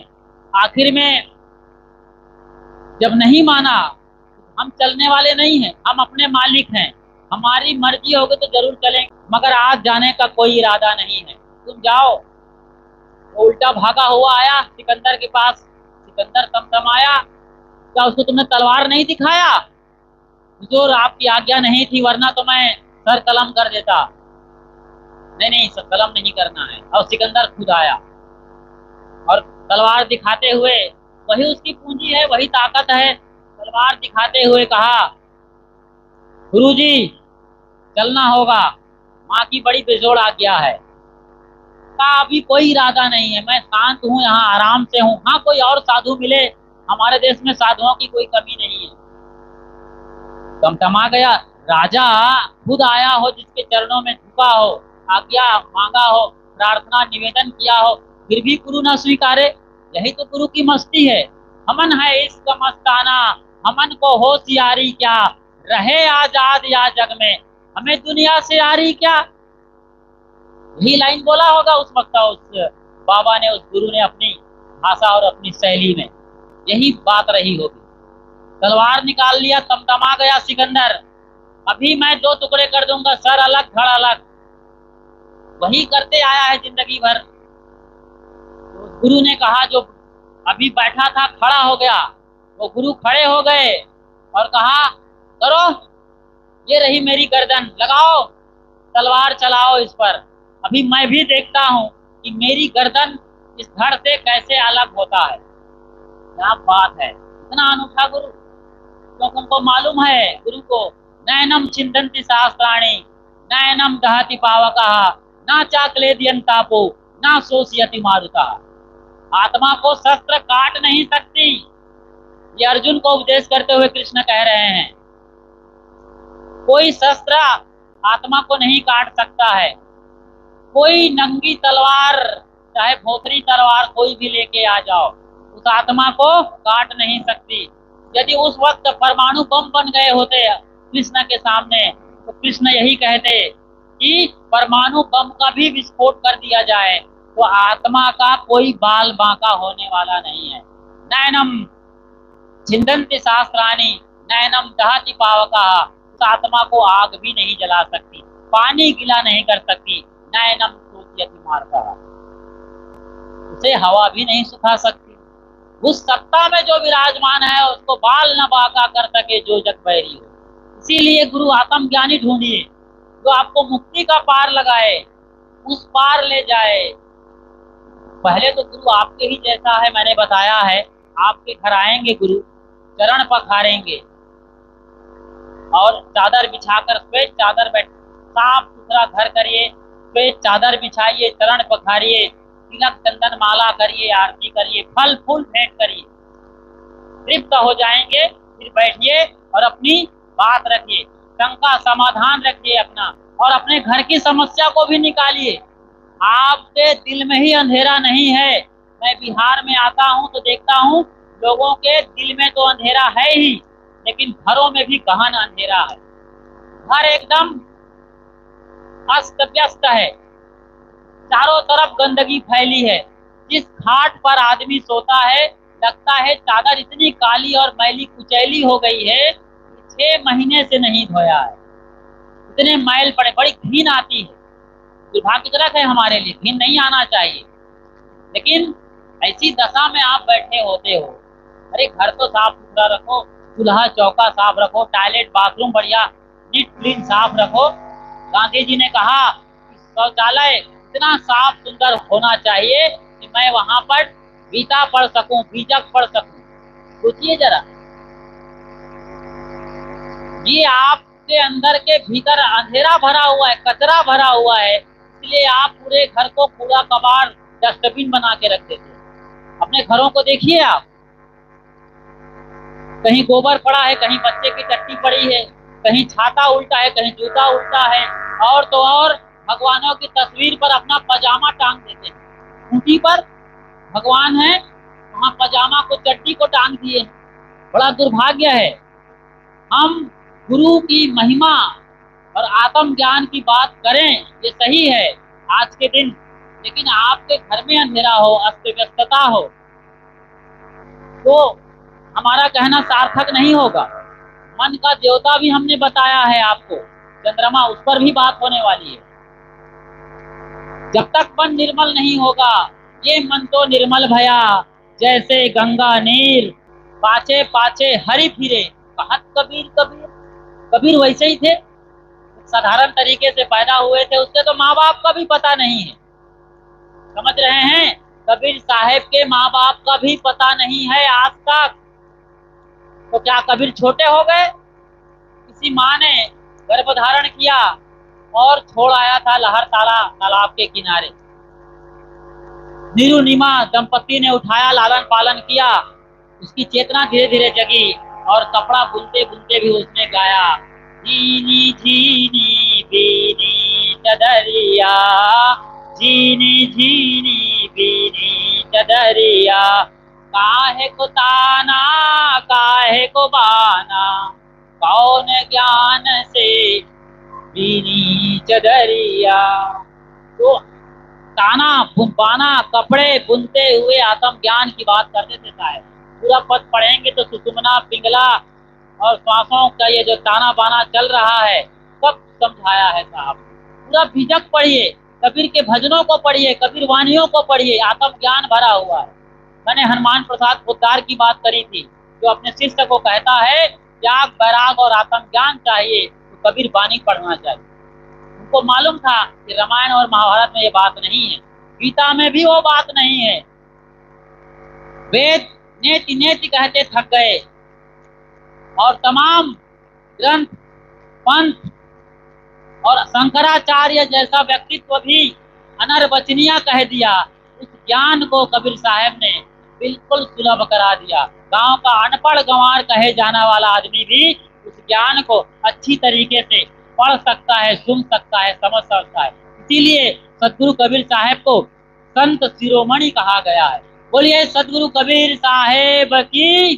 आखिर में जब नहीं माना, हम चलने वाले नहीं हैं, हम अपने मालिक हैं, हमारी मर्जी होगी तो जरूर चलेंगे, मगर आज जाने का कोई इरादा नहीं है, तुम जाओ। वो उल्टा भागा हुआ आया सिकंदर के पास। सिकंदर तमतमाया, क्या उसको तुमने तलवार नहीं दिखाया? हुजूर आपकी आज्ञा नहीं थी, वरना तो मैं सर कलम कर देता। नहीं नहीं, सर कलम नहीं करना है। और सिकंदर खुद आया और तलवार दिखाते हुए, वही उसकी पूंजी है, वही ताकत है, तलवार दिखाते हुए कहा, गुरुजी चलना होगा, माँ की बड़ी बेजोड़ आज्ञा है। का अभी कोई इरादा नहीं है, मैं शांत हूँ, यहाँ आराम से हूँ। हाँ, कोई और साधु मिले, हमारे देश में साधुओं की कोई कमी नहीं है। टमटमा गया। राजा खुद आया हो, जिसके चरणों में झुका हो, आज्ञा मांगा हो, प्रार्थना निवेदन किया हो, फिर भी गुरु न स्वीकारे। यही तो गुरु की मस्ती है। हमन है इश्क मस्ताना, हमन को होशियारी क्या, रहे आजाद या जग में, हमें दुनिया से यारी क्या। यही लाइन बोला होगा उस वक्त उस बाबा ने, उस गुरु ने, अपनी भाषा और अपनी शैली में। यही बात रही होगी। तलवार निकाल लिया, तमतमा गया सिकंदर, अभी मैं 2 टुकड़े कर दूंगा, सर अलग धड़ अलग। वही करते आया है जिंदगी भर। तो गुरु ने कहा, जो अभी बैठा था खड़ा हो गया, वो गुरु खड़े हो गए और कहा, करो, ये रही मेरी गर्दन, लगाओ तलवार, चलाओ इस पर। अभी मैं भी देखता हूं कि मेरी गर्दन इस धड़ से कैसे अलग होता है। क्या बात है, इतना अनूठा गुरु। क्योंकि उनको मालूम है गुरु को, नयनम चिंतन्ति शास्त्राणि, नयनम दहति पावकः, ना चाक्लेद्यं तापो, ना शोषयति मारुतः। आत्मा को शस्त्र काट नहीं सकती, ये अर्जुन को उपदेश करते हुए कृष्ण कह रहे हैं। कोई शस्त्र आत्मा को नहीं काट सकता है। कोई नंगी तलवार, चाहे भोथरी तलवार कोई भी लेके आ जाओ, उस आत्मा को काट नहीं सकती। यदि उस वक्त परमाणु बम बन गए होते कृष्ण के सामने, तो कृष्ण यही कहते कि परमाणु बम का भी विस्फोट कर दिया जाए, तो आत्मा का कोई बाल बांका होने वाला नहीं है। नयनम छिन्दन्ति शास्त्राणि, नयनम दहति पावकः। उस आत्मा को आग भी नहीं जला सकती, पानी गिला नहीं कर सकती। नयनम शोषयति मारुतः, उसे हवा भी नहीं सुखा सकती। उस सत्ता में जो विराजमान है, उसको बाल न बांका कर सके जो जग बैरी हो। इसीलिए गुरु आत्मज्ञानी ढूंढिए, जो आपको मुक्ति का पार लगाए, उस पार ले जाए। पहले तो गुरु आपके ही जैसा है, मैंने बताया है। आपके घर आएंगे गुरु, चरण पखारेंगे और चादर बिछाकर, श्वेत चादर बैठ, साफ सुथरा घर करिए, श्वेत चादर बिछाइए, चरण पखारिए, तिलक चंदन माला करिए, आरती करिए, फल फूल भेंट करिए। तृप्त हो जाएंगे, फिर बैठिए और अपनी बात रखिए, शंका समाधान रखिए अपना, और अपने घर की समस्या को भी निकालिए। आपके दिल में ही अंधेरा नहीं है। मैं बिहार में आता हूँ तो देखता हूँ लोगों के दिल में तो अंधेरा है ही, लेकिन घरों में भी गहन अंधेरा है। घर एकदम अस्त व्यस्त है, चारों तरफ गंदगी फैली है। जिस घाट पर आदमी सोता है, लगता है चादर इतनी काली और मैली कुचैली हो गई है, 6 महीने से नहीं धोया है, इतने मैल पड़े। बड़ी घिन आती है। दुर्भाग्यजनक है हमारे लिए, घिन नहीं आना चाहिए, लेकिन ऐसी दशा में आप बैठे होते हो। अरे घर तो साफ सुथरा रखो, चूल्हा चौका साफ रखो, टॉयलेट बाथरूम बढ़िया नीट क्लीन साफ रखो। गांधी जी ने कहा कि शौचालय इतना साफ सुंदर होना चाहिए कि मैं वहां पर गीता पढ़ सकूं, बीजक पढ़ सकूं। सोचिए जरा, ये आपके अंदर के भीतर अंधेरा भरा हुआ है, कचरा भरा हुआ है, इसलिए आप पूरे घर को कूड़ा कबाड़ डस्टबिन बना के रख देते हैं। अपने घरों को देखिए आप, कहीं गोबर पड़ा है, कहीं बच्चे की टट्टी पड़ी है, कहीं छाता उल्टा है, कहीं जूता उल्टा है, और तो और भगवानों की तस्वीर पर अपना पजामा टांग देते हैं। खूंटी पर भगवान है, वहां पजामा को, चड्डी को टांग दिए। बड़ा दुर्भाग्य है। हम गुरु की महिमा और आत्म ज्ञान की बात करें, ये सही है आज के दिन, लेकिन आपके घर में अंधेरा हो, अस्त व्यस्तता हो, तो हमारा कहना सार्थक नहीं होगा। मन का देवता भी हमने बताया है आपको, चंद्रमा, उस पर भी बात होने वाली है। जब तक मन निर्मल नहीं होगा, ये मन तो निर्मल भया जैसे गंगा नीर, पाछे पाछे हरि फिरे, कहत कबीर कबीर। कबीर वैसे ही थे, साधारण तरीके से पैदा हुए थे, उसके तो माँ बाप का भी पता नहीं है। समझ रहे हैं? कबीर साहब के माँ बाप का भी पता नहीं है आज तक। तो क्या कबीर छोटे हो गए? किसी माँ ने गर्भधारण किया और छोड़ आया था लहरतारा तालाब के किनारे। नीरू नीमा दंपति ने उठाया, लालन पालन किया, उसकी चेतना धीरे धीरे जगी और कपड़ा बुनते बुनते भी उसने गाया, झीनी झीनी बीनी चदरिया, झीनी झीनी बीनी चदरिया, काहे को ताना काहे को बाना, कौन ज्ञान से बीनी चदरिया। तो ताना बाना, कपड़े बुनते हुए आत्मज्ञान की बात करते थे साहब। पूरा पद पढ़ेंगे तो सुषुम्ना, पिंगला और श्वासों का ये जो ताना बाना चल रहा है सब समझाया है साहब। पूरा बीजक पढ़िए, कबीर के भजनों को पढ़िए, कबीर वाणियों को पढ़िए, आत्मज्ञान भरा हुआ है। मैंने हनुमान प्रसाद पोद्दार की बात करी थी, जो अपने शिष्य को कहता है त्याग, बैराग और आत्मज्ञान चाहिए तो कबीर वाणी पढ़ना चाहिए। उनको मालूम था कि रामायण और महाभारत में ये बात नहीं है, गीता में भी वो बात नहीं है। वेद नेति नेति कहते थक गए और तमाम ग्रंथ, पंथ और शंकराचार्य जैसा व्यक्तित्व भी अनर्वचनीय कह दिया। उस ज्ञान को कबीर साहब ने बिल्कुल सुलभ करा दिया। गांव का अनपढ़ गंवार कहे जाने वाला आदमी भी उस ज्ञान को अच्छी तरीके से पढ़ सकता है, सुन सकता है, समझ सकता है। इसीलिए सदगुरु कबीर साहब को संत शिरोमणि कहा गया है। बोलिए सदगुरु कबीर साहेब की,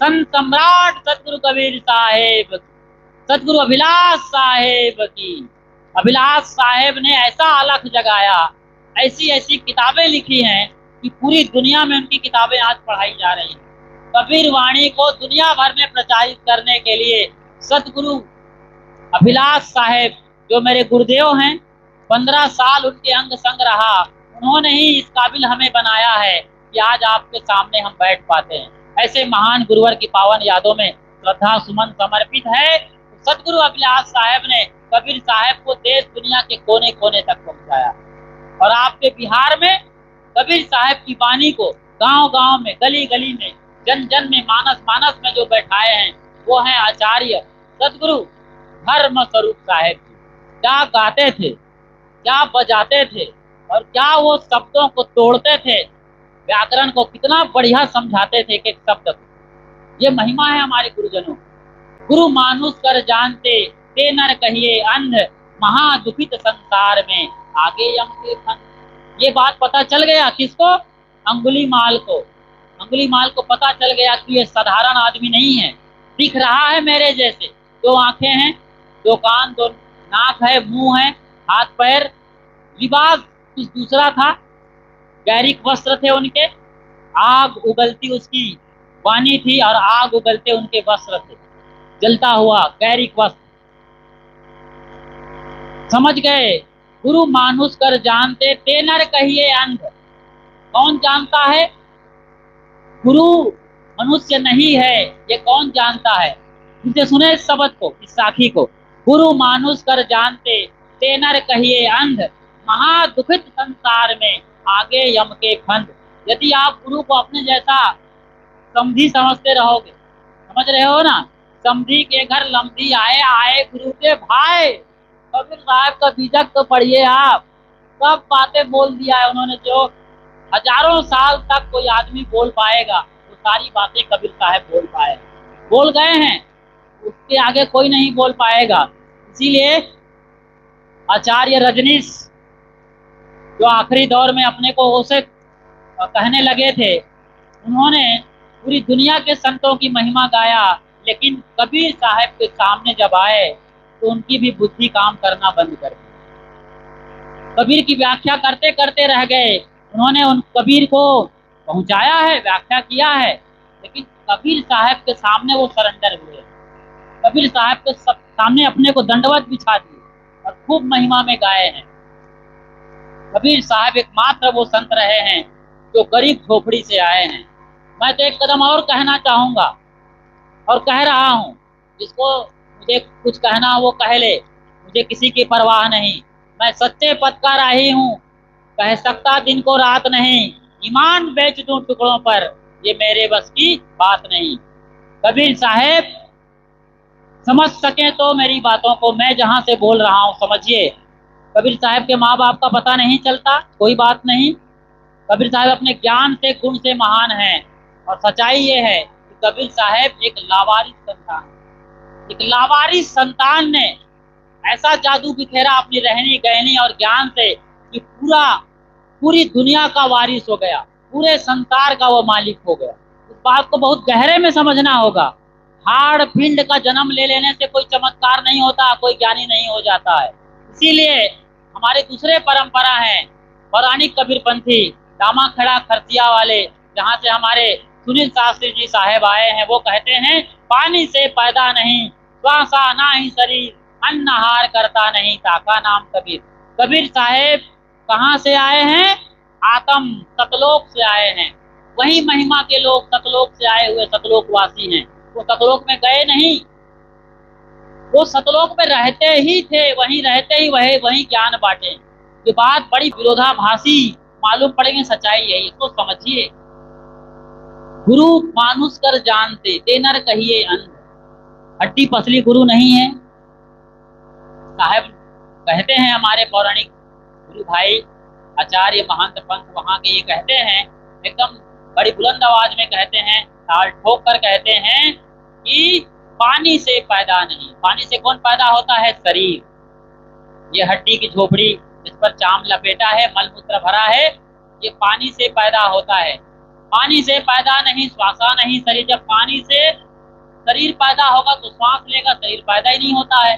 संत सम्राट सदगुरु कबीर साहेब, सदगुरु अभिलाष साहेब की। अभिलाष साहेब ने ऐसा अलख जगाया, ऐसी ऐसी किताबें लिखी हैं कि पूरी दुनिया में उनकी किताबें आज पढ़ाई जा रही हैं। कबीर वाणी को दुनिया भर में प्रचारित करने के लिए सदगुरु अभिलाष साहेब, जो मेरे गुरुदेव हैं, 15 साल उनके अंग संग रहा, उन्होंने ही इस काबिल हमें बनाया है कि आज आपके सामने हम बैठ पाते हैं। ऐसे महान गुरुवर की पावन यादों में श्रद्धा सुमन समर्पित है। सदगुरु अभिलाष साहेब ने कबीर साहब को देश दुनिया के कोने कोने तक पहुंचाया। और आपके बिहार में कबीर साहब की वाणी को गांव गांव में, गली गली में, जन जन में, मानस मानस में जो बैठाए हैं वो हैं आचार्य सदगुरु धर्म स्वरूप साहेब जी। क्या गाते थे, क्या बजाते थे और क्या वो शब्दों को तोड़ते थे, व्याकरण को कितना बढ़िया समझाते थे एक शब्द को। ये महिमा है हमारे गुरुजनों। गुरु मानुष कर जानते ते नर कहिए अंध, महा दुखित संसार में आगे यम के फंद। ये बात पता चल गया किसको? अंगुलीमाल को। अंगुलीमाल को पता चल गया कि ये साधारण आदमी नहीं है। दिख रहा है मेरे जैसे, 2 आंखें हैं, 2 कान, 2 नाक है, मुंह है, हाथ पैर, लिबास कुछ दूसरा था, गैरिक वस्त्र थे उनके, आग उगलती उसकी वाणी थी और आग उगलते उनके वस्त्र थे, जलता हुआ गैरिक वस्त्र। समझ गए? गुरु मानुष कर जानते ते नर कहिए अंध। कौन जानता है? गुरु मनुष्य नहीं है, ये कौन जानता है? इसे सुने इस शब्द को, इस साखी को। गुरु मानुष कर जानते ते नर कहिए अंध, महा दुखित संसार में आगे यम के फंद। यदि आप गुरु को अपने जैसा समझी समझते रहोगे, समझ रहे हो ना, समझी के घर लमधी आए, आए गुरु के भाई। कबीर साहब का बीजक तो पढ़िए आप, सब बातें बोल दिया है उन्होंने, जो हजारों साल तक कोई आदमी बोल पाएगा वो सारी बातें कबीर साहब बोल पाए, बोल गए हैं, उसके आगे कोई नहीं बोल पाएगा। इसीलिए आचार्य रजनीश जो आखिरी दौर में अपने को उसे कहने लगे थे, उन्होंने पूरी दुनिया के संतों की महिमा गाया, लेकिन कबीर साहब के सामने जब आए तो उनकी भी बुद्धि काम करना बंद कर दी। कबीर की व्याख्या करते करते रह गए। उन्होंने उन कबीर को पहुंचाया है, व्याख्या किया है, लेकिन कबीर साहब के सामने वो सरेंडर हुए। कबीर साहब के सामने अपने को दंडवत बिछा दिए और खूब महिमा में गाए हैं। कबीर साहब एकमात्र वो संत रहे हैं जो गरीब झोपड़ी से आए हैं। मैं तो एक कदम और कहना चाहूंगा और कह रहा हूं, जिसको मुझे कुछ कहना वो कह ले, मुझे किसी की परवाह नहीं, मैं सच्चे पथ का राही हूँ, कह सकता दिन को रात नहीं, ईमान बेच दूं टुकड़ों पर, ये मेरे बस की बात नहीं। कबीर साहेब समझ सके तो मेरी बातों को, मैं जहां से बोल रहा हूं समझिए। कबीर साहब के माँ बाप का पता नहीं चलता, कोई बात नहीं। कबीर साहब अपने ज्ञान से गुण से महान हैं, और सच्चाई ये है कि कबीर साहब एक लावारिस संतान, एक लावारिस संतान ने ऐसा जादू बिखेरा अपनी रहनी गहनी और ज्ञान से कि पूरी दुनिया का वारिस हो गया, पूरे संसार का वो मालिक हो गया। इस बात को बहुत गहरे में समझना होगा। हाड़ पिंड का जन्म ले लेने से कोई चमत्कार नहीं होता, कोई ज्ञानी नहीं हो जाता है। इसीलिए हमारे दूसरे परंपरा हैं पौराणिक कबीरपंथी, दामाखेड़ा खरसिया वाले, जहाँ से हमारे सुनील शास्त्री जी साहेब आए हैं। वो कहते हैं पानी से पैदा नहीं, श्वासा ना ही शरीर, अन्नहार करता नहीं, ताका नाम कबीर। कबीर साहेब कहाँ से आए हैं? आत्म सतलोक से आए हैं। वही महिमा के लोग सतलोक से आए हुए सतलोकवासी हैं। वो सतलोक में गए नहीं, वो सतलोक में रहते ही थे, वहीं रहते ही वही ज्ञान बांटे। ये बात बड़ी विरोधाभासी मालूम पड़ेगी, सच्चाई है, इसको समझिए। गुरु मानुष कर जानते, ते नर कहिए अंध, हड्डी पसली गुरु नहीं है। साहब कहते हैं हमारे पौराणिक गुरु भाई आचार्य महंत पंथ वहां के, ये कहते हैं एकदम बड़ी बुलंद आवाज में कहते हैं, ताल ठोक कर कहते हैं कि पानी से पैदा नहीं। पानी से कौन पैदा होता है? शरीर, ये हड्डी की झोपड़ी जिस पर चाम लपेटा है, मलमूत्र भरा है, ये पानी से पैदा होता है। पानी से पैदा नहीं, श्वासा नहीं शरीर। जब पानी से शरीर पैदा होगा तो श्वास लेगा, शरीर पैदा ही नहीं होता है।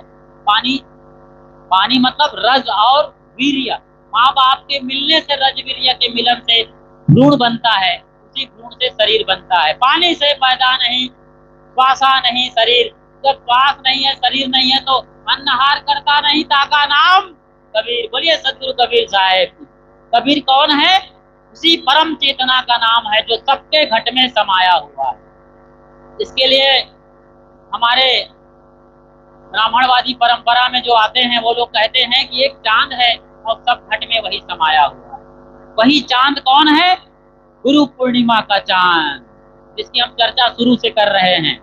पानी मतलब रज और वीर्य, माँ बाप के मिलने से, रज वीर्य के मिलन से भ्रूण बनता है, उसी भ्रूण से शरीर बनता है। पानी से पैदा नहीं, श्वासा नहीं शरीर। जब श्वास नहीं है, शरीर नहीं है, तो अन्नहार करता नहीं, ताका नाम कबीर। बोलिए सदगुरु कबीर साहेब। कबीर कौन है? उसी परम चेतना का नाम है जो सबके घट में समाया हुआ है। इसके लिए हमारे ब्राह्मणवादी परंपरा में जो आते हैं वो लोग कहते हैं कि एक चांद है और सब घट में वही समाया हुआ है। वही चांद कौन है? गुरु पूर्णिमा का चांद, जिसकी हम चर्चा शुरू से कर रहे हैं।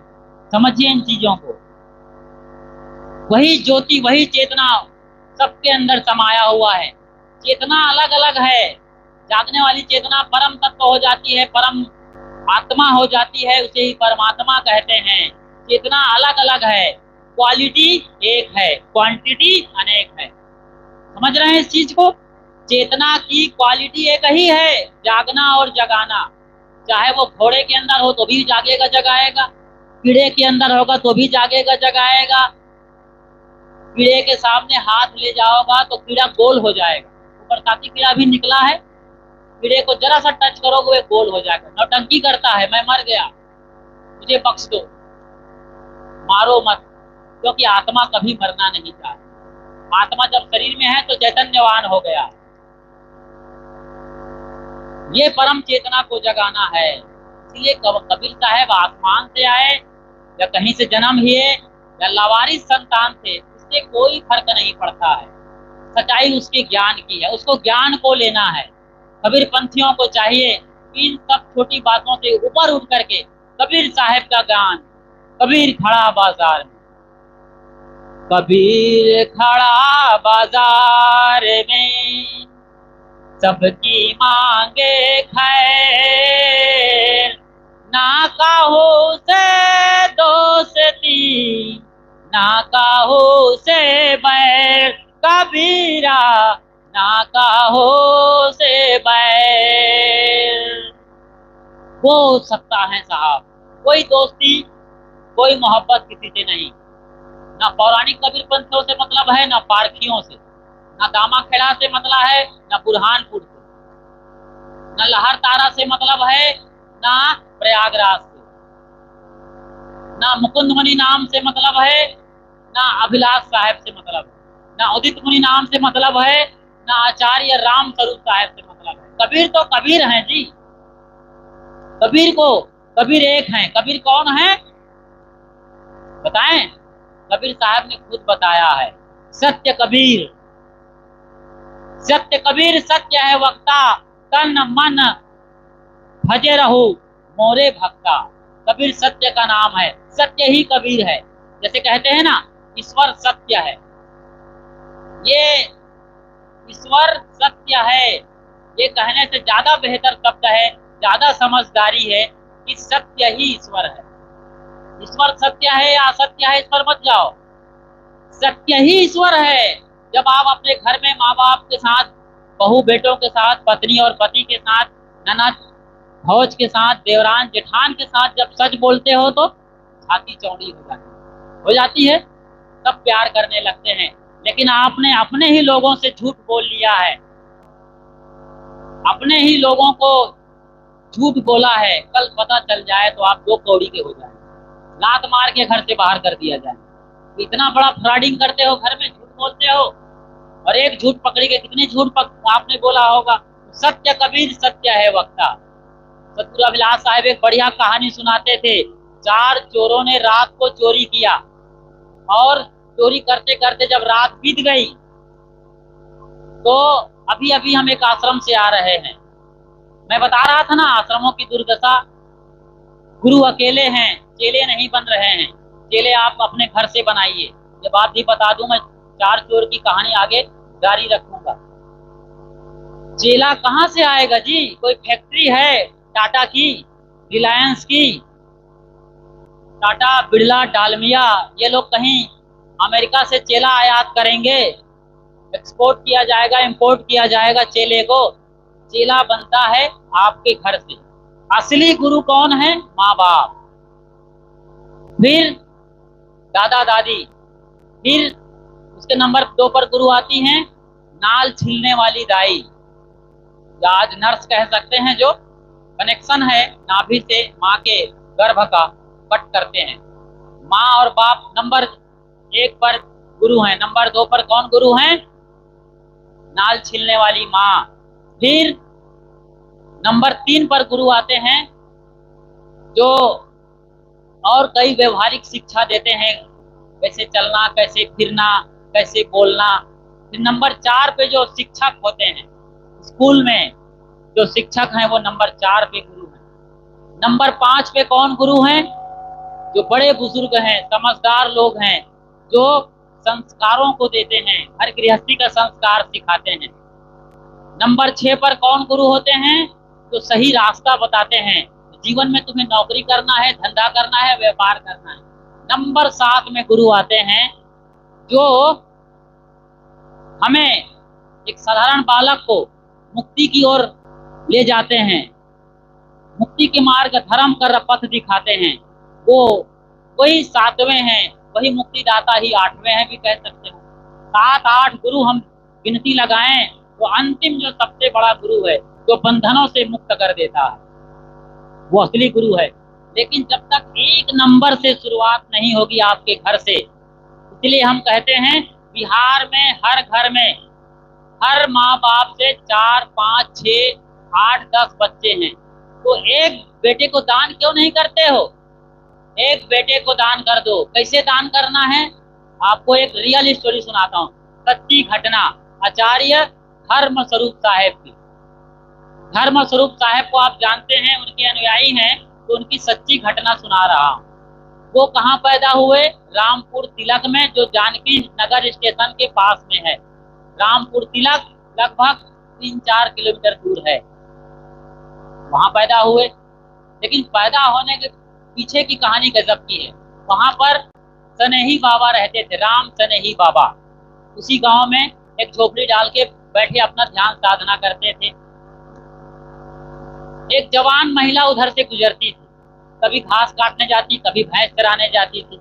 समझिए इन चीजों को। वही ज्योति, वही चेतना सबके अंदर समाया हुआ है। चेतना अलग अलग है। जागने वाली चेतना परम तत्व हो जाती है, परम आत्मा हो जाती है, उसे ही परमात्मा कहते हैं। चेतना अलग अलग है, क्वालिटी एक है, क्वांटिटी अनेक है। समझ रहे हैं इस चीज को? चेतना की क्वालिटी एक ही है, जागना और जगाना। चाहे वो घोड़े के अंदर हो तो भी जागेगा जगाएगा, कीड़े के अंदर होगा तो भी जागेगा जगाएगा। कीड़े के सामने हाथ ले जाओगा तो कीड़ा गोल हो जाएगा। ऊपर काती कीड़ा भी निकला है, कीड़े को जरा सा टच करोगे वे गोल हो जाएगा। नौटंकी करता है, मैं मर गया, मुझे बख्श दो, मारो मत, क्योंकि आत्मा कभी मरना नहीं चाहती। आत्मा जब शरीर में है तो चैतन्यवान हो गया। ये परम चेतना को जगाना है। इसलिए कबीर साहब आसमान से आए या कहीं से जन्म लिए या लावारिस संतान थे, इससे कोई फर्क नहीं पड़ता है। सच्चाई उसके ज्ञान की है, उसको ज्ञान को लेना है। कबीर पंथियों को चाहिए इन सब छोटी बातों से ऊपर उठ करके कबीर साहब का ज्ञान। कबीर खड़ा बाजार में, कबीर खड़ा बाजार में, सबकी मांगे खैर, ना काहो से दोस्ती, ना काहो से बैर, कबीरा ना काहो से बैर। हो सकता है साहब, कोई दोस्ती कोई मोहब्बत किसी से नहीं। ना पौराणिक कबीर पंथों से मतलब है, ना पारखियों से, ना दामाखेड़ा से मतलब है, ना बुरहानपुर से, ना लहर तारा से मतलब है, ना प्रयागराज से, ना मुकुंद मुनि नाम से मतलब है, ना अभिलाष साहब से मतलब है, ना उदित मुनि नाम से मतलब है, ना आचार्य राम स्वरूप साहब से मतलब है। कबीर तो कबीर हैं जी। कबीर एक हैं। कबीर कौन है बताएं? कबीर साहब ने खुद बताया है, सत्य कबीर, सत्य कबीर सत्य है वक्ता, तन मन भजे रहो मोरे भक्ता। कबीर सत्य का नाम है, सत्य ही कबीर है। जैसे कहते हैं ना, ईश्वर सत्य है, ये ईश्वर सत्य है, ये कहने से ज्यादा बेहतर शब्द है, ज्यादा समझदारी है कि सत्य ही ईश्वर है। ईश्वर सत्य है या असत्य है, इस पर मत जाओ, सत्य ही ईश्वर है। जब आप अपने घर में माँ बाप के साथ, बहू बेटों के साथ, पत्नी और पति के साथ, ननद भौज के साथ, देवरान जेठान के साथ जब सच बोलते हो तो छाती चौड़ी हो जाती है, तब प्यार करने लगते हैं। लेकिन आपने अपने ही लोगों से झूठ बोल लिया है, अपने ही लोगों को झूठ बोला है, कल पता चल जाए तो आप 2 कौड़ी के हो जाए, लात मार के घर से बाहर कर दिया जाए। इतना बड़ा फ्रॉडिंग करते हो, घर में झूठ बोलते हो, और एक झूठ पकड़ी के कितने झूठ आपने बोला होगा। सत्य कबीर सत्य है वक्ता। सतगुरु अभिलाष साहब एक बढ़िया कहानी सुनाते थे। 4 चोरों ने रात को चोरी किया, और चोरी करते करते जब रात बीत गई तो अभी अभी हम एक आश्रम से आ रहे हैं। मैं बता रहा था ना आश्रमों की दुर्दशा। गुरु अकेले हैं, चेले नहीं बन रहे हैं। चेले आप अपने घर से बनाइए। ये बात भी बता दूं, मैं 4 चोर की कहानी आगे जारी रखूंगा। चेला कहां से आएगा जी? कोई फैक्ट्री है टाटा की, रिलायंस की, टाटा, बिरला, डालमिया, ये लोग कहीं अमेरिका से चेला आयात करेंगे, एक्सपोर्ट किया जाएगा, इंपोर्ट किया जाएगा चेले को। चेला बनता है आपके घर से। असली गुरु कौन है? माँ बाप, फिर दादा दादी, फिर उसके नंबर 2 पर गुरु आती हैं नाल छीलने वाली दाई, या आज नर्स कह सकते हैं, जो कनेक्शन है नाभि से माँ के गर्भ का, कट करते हैं। माँ और बाप नंबर 1 पर गुरु हैं। नंबर 2 पर कौन गुरु हैं? नाल छीलने वाली माँ। फिर नंबर 3 पर गुरु आते हैं जो और कई व्यवहारिक शिक्षा देते हैं, कैसे चलना, कैसे फिरना, कैसे बोलना। फिर नंबर 4 पे जो शिक्षक होते हैं, स्कूल में जो शिक्षक हैं, वो नंबर 4 पे गुरु हैं। नंबर 5 पे कौन गुरु हैं? जो बड़े बुजुर्ग हैं, समझदार लोग हैं, जो संस्कारों को देते हैं, हर गृहस्थी का संस्कार सिखाते हैं। नंबर 6 पर कौन गुरु होते हैं? जो सही रास्ता बताते हैं, जीवन में तुम्हें नौकरी करना है, धंधा करना है, व्यापार करना है। नंबर 7 में गुरु आते हैं जो हमें, एक साधारण बालक को मुक्ति की ओर ले जाते हैं, मुक्ति के मार्ग, धर्म का पथ दिखाते हैं। वो वही 7वें हैं, वही मुक्तिदाता ही 8वें हैं भी कह सकते हो। 7-8 गुरु हम गिनती लगाएं तो अंतिम जो सबसे बड़ा गुरु है, जो बंधनों से मुक्त कर देता है, वो असली गुरु है। लेकिन जब तक 1 नंबर से शुरुआत नहीं होगी आपके घर से, इसलिए हम कहते हैं बिहार में हर घर में, हर माँ बाप से 4, 5, 6, 8, 10 बच्चे हैं, तो एक बेटे को दान क्यों नहीं करते हो? एक बेटे को दान कर दो। कैसे दान करना है? आपको एक रियल स्टोरी सुनाता हूँ, सच्ची घटना। आचार्य धर्म स्वरूप साहेब की। धर्म स्वरूप साहेब को आप जानते हैं, उनके अनुयायी हैं, तो उनकी सच्ची घटना सुना रहा हूँ। वो कहाँ पैदा हुए? रामपुर तिलक में, जो जानकी नगर स्टेशन के पास में है। रामपुर तिलक लगभग 3-4 किलोमीटर दूर है, वहां पैदा हुए। लेकिन पैदा होने के पीछे की कहानी गजब की है। वहां पर सनेही बाबा रहते थे, राम सनेही बाबा। उसी गांव में एक झोपड़ी डाल के बैठे अपना ध्यान साधना करते थे। एक जवान महिला उधर से गुजरती थी, कभी घास काटने जाती, कभी भैंस चराने जाती थी।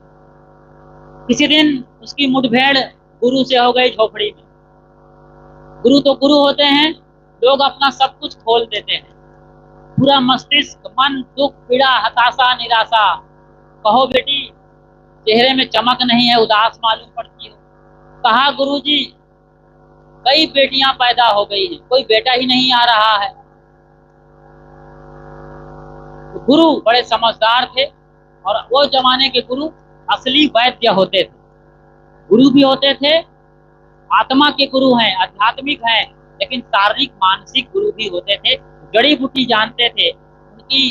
किसी दिन उसकी मुठभेड़ गुरु से हो गई झोपड़ी में। गुरु तो गुरु होते हैं, लोग अपना सब कुछ खोल देते हैं, पूरा मस्तिष्क, मन, दुख, पीड़ा, हताशा, निराशा। कहो बेटी चेहरे में चमक नहीं है, उदास मालूम पड़ती हो। कहा गुरुजी कई बेटियां पैदा हो गई हैं, कोई बेटा ही नहीं आ रहा है। तो गुरु बड़े समझदार थे, और वो जमाने के गुरु असली वैद्य होते थे। गुरु भी होते थे, आत्मा के गुरु हैं, आध्यात्मिक हैं, लेकिन शारीरिक मानसिक गुरु भी होते थे। जड़ी बूटी जानते थे, उनकी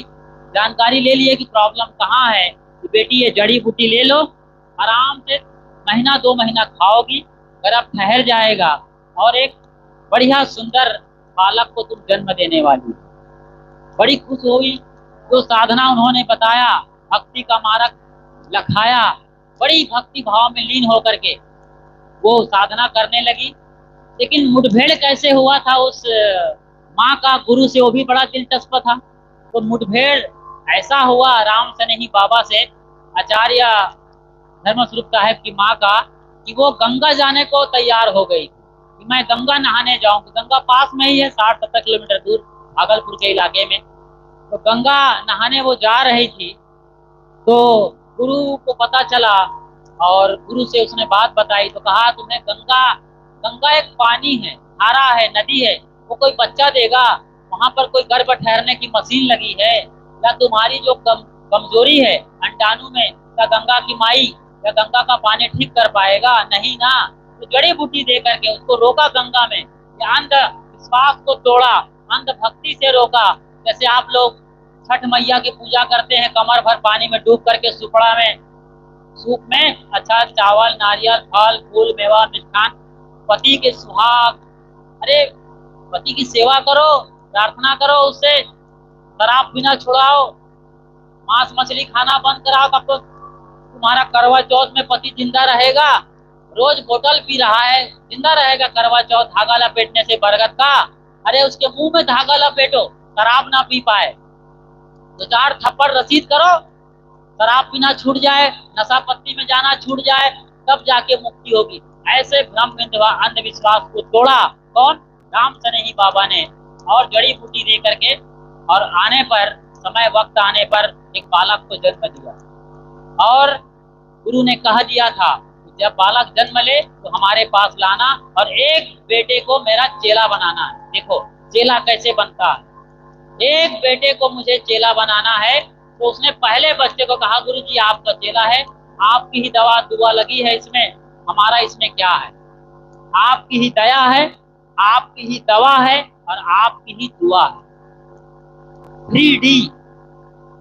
जानकारी ले लिए कि प्रॉब्लम कहाँ है, कि बेटी ये जड़ी बूटी ले लो, आराम से महीना 2 महीना खाओगी, गर्भ ठहर जाएगा और एक बढ़िया सुंदर बालक को तुम जन्म देने वाली। बड़ी खुश हुई। जो साधना उन्होंने बताया, भक्ति का मार्ग लखाया, बड़ी भक्ति भाव में लीन होकर के वो साधना करने लगी। लेकिन मुठभेड़ कैसे हुआ था उस माँ का गुरु से, वो भी बड़ा दिलचस्प था। तो मुठभेड़ ऐसा हुआ राम सनेही बाबा से, आचार्य धर्मस्वरूप साहब की माँ का, कि वो गंगा जाने को तैयार हो गई कि मैं गंगा नहाने जाऊंगी। गंगा पास में ही है, 60-70 किलोमीटर दूर भागलपुर के इलाके में। तो गंगा नहाने वो जा रही थी, तो गुरु को पता चला और गुरु से उसने बात बताई। तो कहा तुम्हें गंगा एक पानी है, धारा है, नदी है, वो कोई बच्चा देगा? वहां पर कोई गर्भ ठहरने की मशीन लगी है? या तुम्हारी जो कमजोरी है अंडाणु में, या गंगा की माई या गंगा का पानी ठीक कर पाएगा? नहीं ना। तो जड़ी बूटी दे करके उसको रोका गंगा में, या अंध विश्वास को तोड़ा, अंध भक्ति से रोका। जैसे आप लोग छठ मैया की पूजा करते हैं, कमर भर पानी में डूब करके सुपड़ा में, सूप में अच्छा चावल, नारियल, फल फूल, मेवा, मिष्ठान, पति के सुहाग, अरे पति की सेवा करो, प्रार्थना करो उससे, शराब पीना छुड़ाओ, मांस मछली खाना बंद कराओ, तब तो तुम्हारा करवा चौथ में पति जिंदा रहेगा। रोज बोतल पी रहा है, जिंदा रहेगा करवा चौथ धागा लपेटने से बरगद का। अरे उसके मुंह में धागा लपेटो, शराब ना पी पाए, 2-4 थप्पड़ रसीद करो, शराब पीना छूट जाए, नशा पत्ती में जाना छूट जाए, तब जाके मुक्ति होगी। ऐसे भ्रम अंधविश्वास को तोड़ा कौन? राम सनेही बाबा ने। और जड़ी बूटी दे करके, और आने पर, समय वक्त आने पर एक बालक को जन्म दिया। और गुरु ने कह दिया था जब बालक जन्म ले तो हमारे पास लाना और एक बेटे को मेरा चेला बनाना है। देखो चेला कैसे बनता है, एक बेटे को मुझे चेला बनाना है। तो उसने पहले बच्चे को कहा गुरु जी आपका चेला है, आपकी ही दवा दुआ लगी है इसमें, हमारा इसमें क्या है? आपकी ही दया है, आपकी ही दवा है और आपकी ही दुआ है। 3D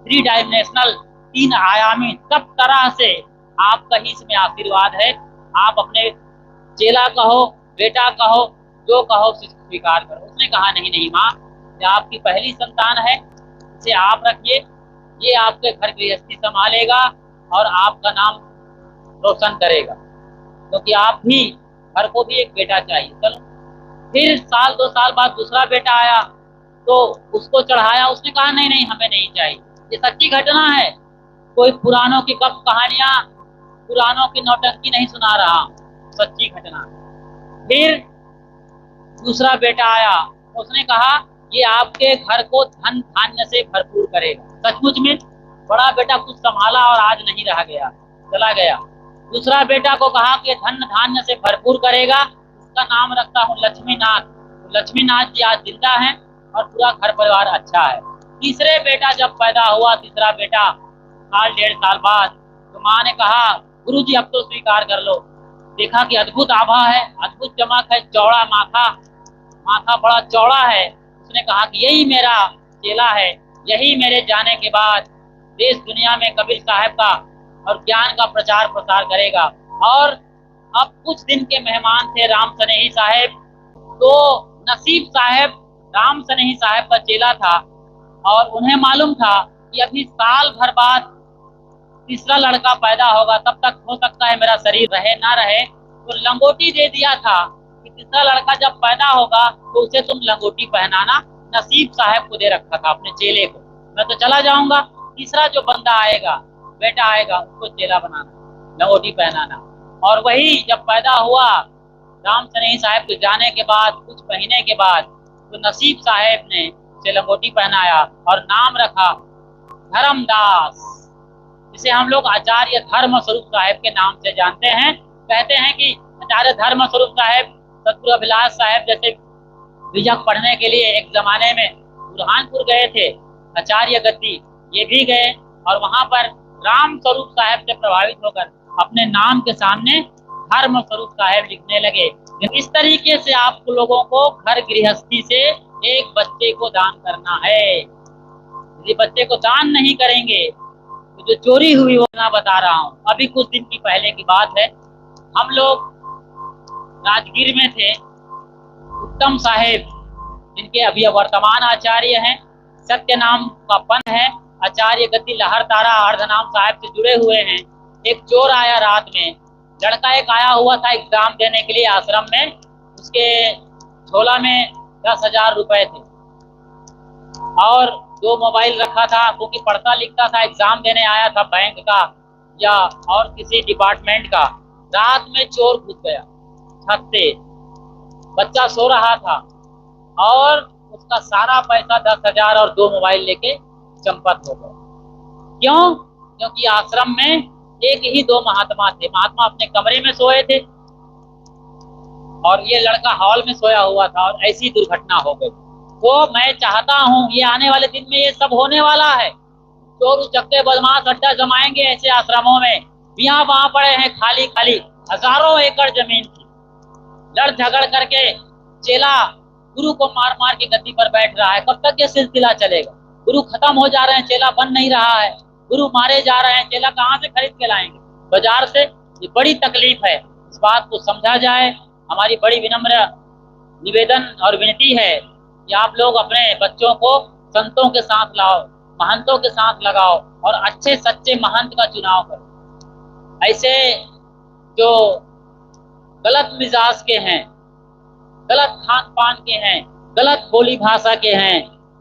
3 डायमेंशनल, 3 आयामी, सब तरह से आपका ही इसमें आशीर्वाद है। आप अपने चेला कहो, बेटा कहो, जो कहो स्वीकार करो। उसने कहा नहीं नहीं माँ, ये आपकी पहली संतान है, इसे आप रखिए, ये आपके घर गृहस्थी संभालेगा और आपका नाम रोशन करेगा, क्योंकि आप भी घर को भी एक बेटा चाहिए। चलो फिर 1-2 साल बाद दूसरा बेटा आया तो उसको चढ़ाया। उसने कहा नहीं नहीं हमें नहीं चाहिए, ये सच्ची घटना है, कोई पुरानों की कब कहानियां, पुरानों की नौटंकी नहीं सुना रहा, सच्ची घटना। फिर दूसरा बेटा आया, उसने कहा ये आपके घर को धन धान्य से भरपूर करेगा। सचमुच में बड़ा बेटा कुछ संभाला और आज नहीं रह गया, चला गया। दूसरा बेटा को कहा कि धन धान्य से भरपूर करेगा, उसका नाम रखता हूँ लक्ष्मीनाथ। तो लक्ष्मीनाथ जी आज जिंदा हैं और पूरा घर परिवार अच्छा है। तीसरे बेटा जब पैदा हुआ, तीसरा बेटा 1.5 साल बाद, तो माँ ने कहा गुरु जी अब तो स्वीकार कर लो। देखा कि अद्भुत आभा है, अद्भुत चमक है, चौड़ा माथा बड़ा चौड़ा है। उसने कहा कि यही मेरा चेला है, यही मेरे जाने के बाद देश दुनिया में कबीर साहब का और ज्ञान का प्रचार प्रसार करेगा। और अब कुछ दिन के मेहमान थे राम सनेही साहब, तो नसीब साहब राम सनेही साहब का चेला था और उन्हें मालूम था कि अभी साल भर बाद तीसरा लड़का पैदा होगा, तब तक हो सकता है मेरा शरीर रहे ना रहे। तो लंगोटी दे दिया था कि तीसरा लड़का जब पैदा होगा तो उसे तुम लंगोटी पहनाना। नसीब साहब को दे रखा था अपने चेले को, मैं तो चला जाऊंगा, तीसरा जो बंदा आएगा, बेटा आएगा, उसको चेला बनाना, लंगोटी पहनाना। और वही जब पैदा हुआ राम सनेही साहब के जाने के बाद कुछ महीने के बाद, तो नसीब साहब ने उसे लंगोटी पहनाया और नाम रखा धर्मदास, जिसे हम लोग आचार्य धर्म स्वरूप साहब के नाम से जानते हैं। कहते हैं कि आचार्य धर्म स्वरूप साहब सतगुरु अभिलाष साहब जैसे विजक पढ़ने के लिए एक जमाने में बुरहानपुर गए थे, आचार्य गद्दी ये भी गए, और वहां पर राम स्वरूप साहब से प्रभावित होकर अपने नाम के सामने धर्म स्वरूप साहेब लिखने लगे। इस तरीके से आप लोगों को घर गृहस्थी से एक बच्चे को दान करना है। यदि बच्चे को दान नहीं करेंगे तो जो चोरी हुई वो मैं बता रहा हूँ। अभी कुछ दिन की पहले की बात है, हम लोग राजगीर में थे। उत्तम साहेब जिनके अभी वर्तमान आचार्य हैं, सत्य नाम का पंथ है, आचार्य गति लहर तारा अर्धनाम साहब से जुड़े हुए हैं। एक चोर आया रात में, लड़का एक आया हुआ था एग्जाम देने के लिए आश्रम में, उसके झोला में 10,000 रुपए थे और 2 मोबाइल रखा था, क्योंकि पढ़ता लिखता था, एग्जाम देने आया था बैंक का या और किसी डिपार्टमेंट का। रात में चोर घुस गया छत से, बच्चा सो रहा था और उसका सारा पैसा 10,000 और 2 मोबाइल लेके चंपत हो गया। क्यों? क्योंकि आश्रम में एक ही 2 महात्मा थे। महात्मा अपने कमरे में सोए थे और ये लड़का हॉल में सोया हुआ था और ऐसी दुर्घटना हो गई। तो मैं चाहता हूँ ये आने वाले दिन में ये सब होने वाला है। चोर उचक्के बदमाश अड्डा जमाएंगे ऐसे आश्रमों में। यहाँ वहां पड़े हैं खाली खाली हजारों एकड़ जमीन की, लड़ झगड़ करके चेला गुरु को मार मार के गद्दी पर बैठ रहा है। कब तक ये सिलसिला चलेगा? गुरु खत्म हो जा रहे हैं, चेला बन नहीं रहा है, गुरु मारे जा रहे हैं, चेला कहाँ से खरीद के लाएंगे? बाजार से। ये बड़ी तकलीफ है, इस बात को समझा जाए। हमारी बड़ी विनम्र निवेदन और विनती है कि आप लोग अपने बच्चों को संतों के साथ लाओ, महंतों के साथ लगाओ और अच्छे सच्चे महंत का चुनाव करो। ऐसे जो गलत मिजाज के हैं, गलत खान पान के हैं, गलत बोली भाषा के हैं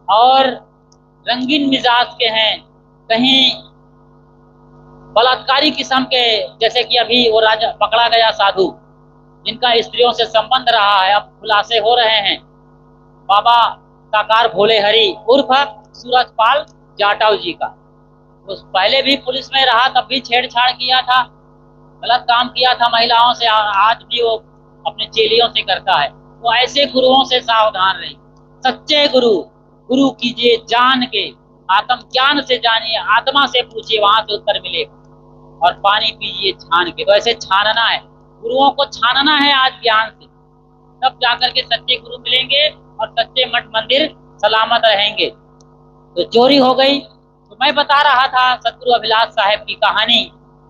और रंगीन मिजाज के हैं, कहीं बलात्कारी किस्म के, जैसे कि अभी वो राजा पकड़ा गया साधु जिनका स्त्रियों से संबंध रहा है, अब खुलासे हो रहे हैं। बाबा साकार भोले हरि उर्फ सूरजपाल जाटव जी का, उस पहले भी पुलिस में रहा, तब भी छेड़छाड़ किया था, गलत काम किया था महिलाओं से, आज भी वो अपने चेलियों से करता है। तो ऐसे गुरुओं से सावधान रहिए। सच्चे गुरु कीजिए जान के, आत्म ज्ञान से जानिए, आत्मा से पूछिए, वहां से उत्तर मिलेगा। और पानी पीजिए छान के। तो ऐसे छानना है, गुरुओं को छानना है आज ज्ञान से, तब जाकर के सच्चे गुरु मिलेंगे और सच्चे मठ मंदिर सलामत रहेंगे। तो चोरी हो गई। तो मैं बता रहा था सतगुरु अभिलाष साहब की कहानी।